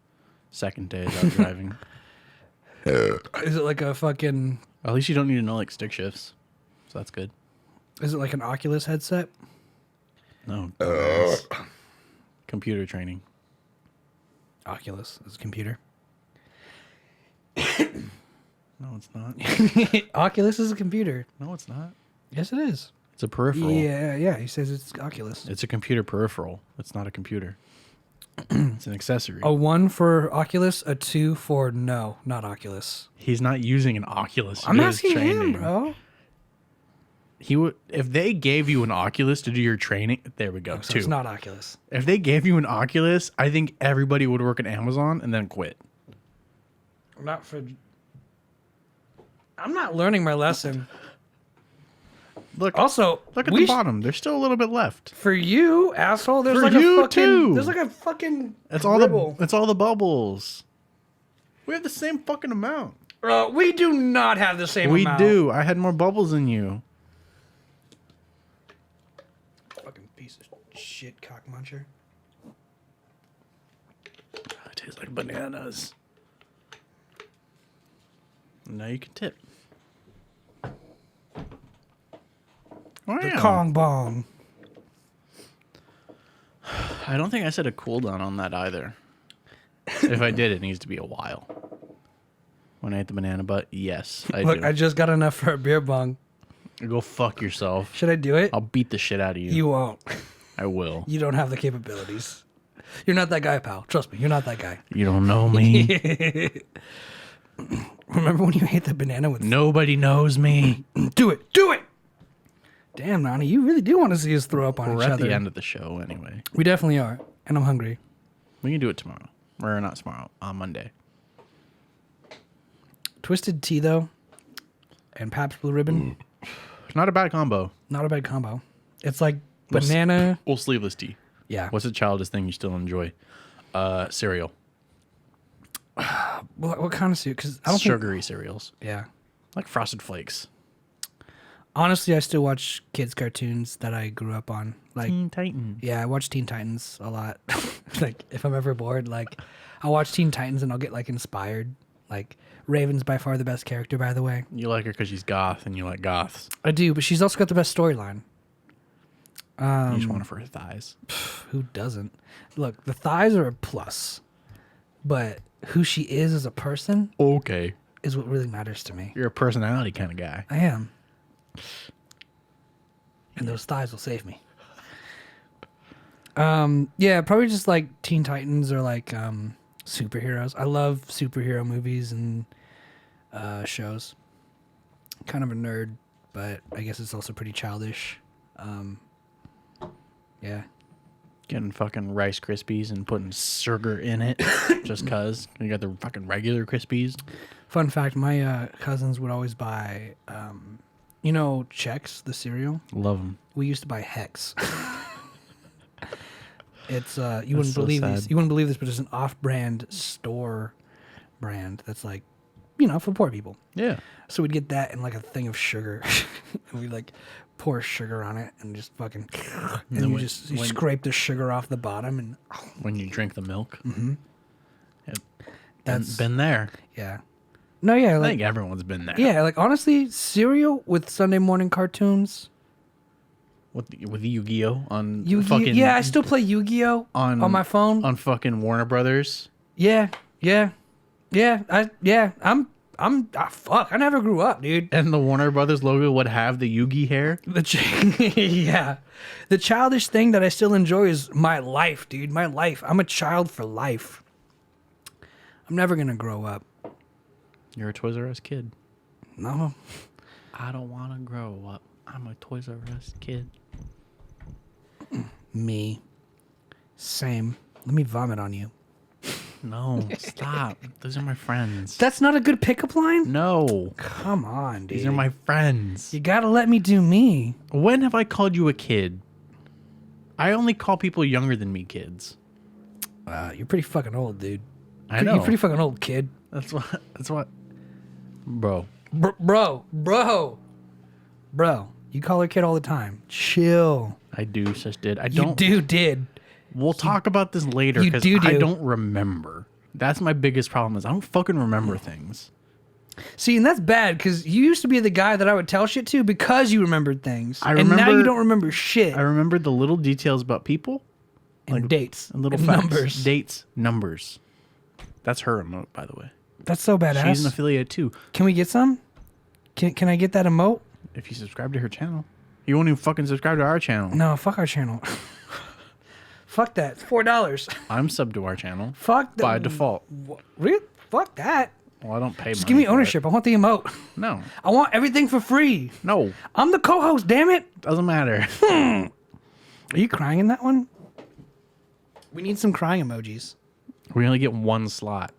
Second day is out driving. Is it like a fucking... At least you don't need to know like stick shifts. So that's good. Is it like an Oculus headset? No. Computer training. Oculus is a computer. No, it's not. Oculus is a computer. No, it's not. Yes, it is. It's a peripheral. Yeah. He says it's Oculus. It's a computer peripheral. It's not a computer. It's an accessory. A 1 for Oculus, a 2 for no, not Oculus. He's not using an Oculus. I'm asking him, bro. He would if they gave you an Oculus to do your training. There we go. So 2. it's not Oculus. If they gave you an Oculus, I think everybody would work at Amazon and then quit. Not for... I'm not learning my lesson. Look Also, at the bottom. There's still a little bit left. For you, asshole, there's For like you, a fucking... too. There's like a fucking It's dribble. all the bubbles. We have the same fucking amount. We do not have the same We amount. do. I had more bubbles than you. Fucking piece of shit cock muncher. It tastes like bananas. Now you can tip. Wow. The Kong Bong. I don't think I said a cooldown on that either. If I did, it needs to be a while. When I ate the banana butt, yes, I Look, do. I just got enough for a beer bong. Go fuck yourself. Should I do it? I'll beat the shit out of you. You won't. I will. You don't have the capabilities. You're not that guy, pal. Trust me, you're not that guy. You don't know me. Remember when you ate the banana with... Nobody knows me. Do it! Do it! Damn, Nani, you really do want to see us throw up on We're each at other. the end of the show anyway. We definitely are. And I'm hungry. We can do it tomorrow. Or not tomorrow. On Monday. Twisted tea, though, and Pabst Blue Ribbon, Not a bad combo. not a bad combo. It's like banana... Well, sleeveless tea. Yeah. What's a childish thing you still enjoy? Cereal. What kind of soup? Because I don't Sugary cereals. think... Yeah. Like Frosted Flakes. Honestly, I still watch kids cartoons that I grew up on. Like, Teen Titans. yeah, I watch Teen Titans a lot. Like, if I'm ever bored, like, I'll watch Teen Titans and I'll get like inspired. Like, Raven's by far the best character, by the way. You like her because she's goth and you like goths. I do, but she's also got the best storyline. You just want her for her thighs. Who doesn't? Look, the thighs are a plus, but who she is as a person Okay. is what really matters to me. You're a personality kind of guy. I am. And those thighs will save me. Yeah, probably just like Teen Titans or like superheroes. I love superhero movies and shows. Kind of a nerd, but I guess it's also pretty childish. Yeah. Getting fucking Rice Krispies and putting sugar in it just cause. You got the fucking regular Krispies. Fun fact, my cousins would always buy, you know, Chex, the cereal? Love them. We used to buy Hex. It's you wouldn't so believe sad. this. You wouldn't believe this, but it's an off-brand store brand that's like, you know, for poor people. Yeah. So we'd get that and like a thing of sugar, and we'd like pour sugar on it and just fucking, and then you when- just you when- scrape the sugar off the bottom and When you drink the milk. mm-hmm. That's Been there. yeah. No, yeah, I like think everyone's been there. yeah, like honestly, cereal with Sunday morning cartoons. With Yu-Gi-Oh on Yu-Gi-Oh! fucking Yeah, I still play Yu-Gi-Oh on my phone. on fucking Warner Brothers. Yeah. Fuck. I never grew up, dude. And the Warner Brothers logo would have the Yugi hair. Yeah. The childish thing that I still enjoy is my life, dude. My life. I'm a child for life. I'm never gonna grow up. You're a Toys R Us kid. No. I don't want to grow up. I'm a Toys R Us kid. Me. Same. Let me vomit on you. No, stop. Those are my friends. That's not a good pickup line? No, Come on, dude. these are my friends. You gotta let me do me. When have I called you a kid? I only call people younger than me kids. You're pretty fucking old, dude. I know. You're pretty fucking old, kid. That's what. Bro. Bro. You call her kid all the time. Chill. I do, sis did. I You don't. did. We'll talk about this later you because do. I don't remember. That's my biggest problem is I don't fucking remember things. See, and that's bad because you used to be the guy that I would tell shit to because you remembered things. I and now remember- you don't remember shit. I remember the little details about people and dates. and little and facts, numbers. dates, numbers. That's her emote, by the way. That's so badass. She's an affiliate too. Can we get some? Can I get that emote? If you subscribe to her channel, you won't even fucking subscribe to our channel. No, fuck our channel. Fuck that. It's $4. I'm sub to our channel Fuck that. by default. Real? Fuck that. Well, I don't pay. Just give me ownership. I want the emote. No, I want everything for free. no, I'm the co-host, damn it. doesn't matter. Are you crying in that one? We need some crying emojis. We only get one slot.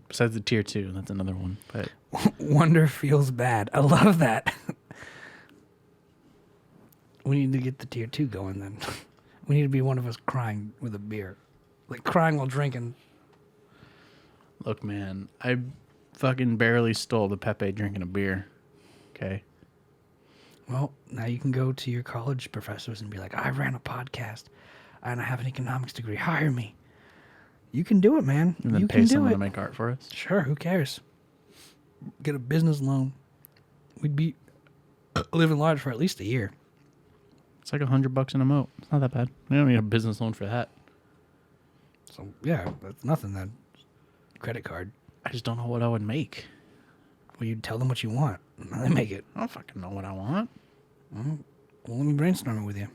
Besides the tier 2, that's another one. But Wonder feels bad. I love that. We need to get the tier 2 going then. We need to be one of us crying with a beer. Like crying while drinking. look, man, I fucking barely stole the Pepe drinking a beer. Okay. Well, now you can go to your college professors and be like, I ran a podcast and I have an economics degree. Hire me. You can do it, man. And then You pay can do someone it. to make art for us. Sure, who cares? Get a business loan. We'd be living large for at least a year. It's like $100 an emote. It's not that bad. We don't need a business loan for that. So, yeah, that's nothing then. Credit card. I just don't know what I would make. Well, you tell them what you want. And they make it. I don't fucking know what I want. Well, let me brainstorm it with you.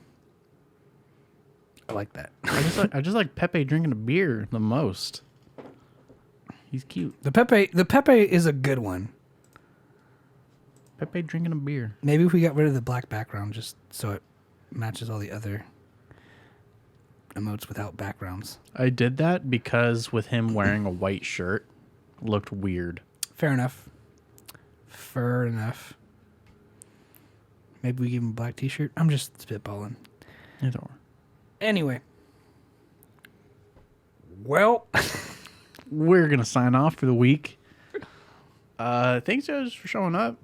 I like that. I just like Pepe drinking a beer the most. He's cute. The Pepe is a good one. Pepe drinking a beer. Maybe if we got rid of the black background just so it matches all the other emotes without backgrounds. I did that because with him wearing a white shirt looked weird. Fair enough. Fair enough. Maybe we give him a black t-shirt. I'm just spitballing. Either or. Anyway. Well, We're gonna sign off for the week. Thanks guys for showing up.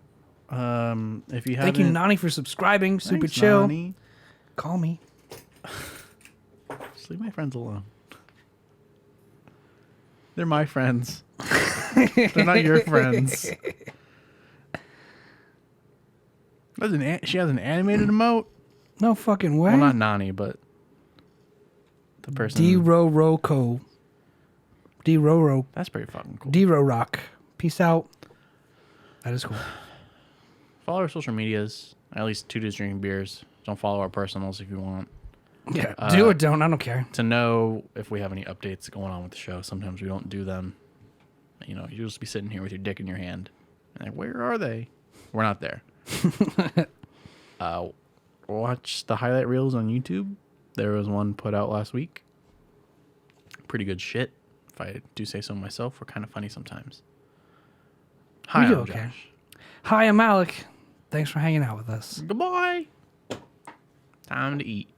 If you haven't, Thank you, Nani, for subscribing. Super thanks, chill. Nani. Call me. Just leave my friends alone. They're my friends. They're not your friends. She has an animated emote. No fucking way. Well, not Nani, but the person. D-Ro-Ro-Co. D-Ro-Ro. That's pretty fucking cool. D-Ro-Rock. Peace out. That is cool. Follow our social medias. At least 2 Dudes Drinking Beers. Don't follow our personals if you want. Yeah, do or don't. I don't care. To know if we have any updates going on with the show. Sometimes we don't do them. You know, you'll just be sitting here with your dick in your hand. And like, where are they? We're not there. Watch the highlight reels on YouTube. There was one put out last week. Pretty good shit. If I do say so myself, we're kind of funny sometimes. Hi, I'm Josh. Hi, I'm Alec. Thanks for hanging out with us. Goodbye. Time to eat.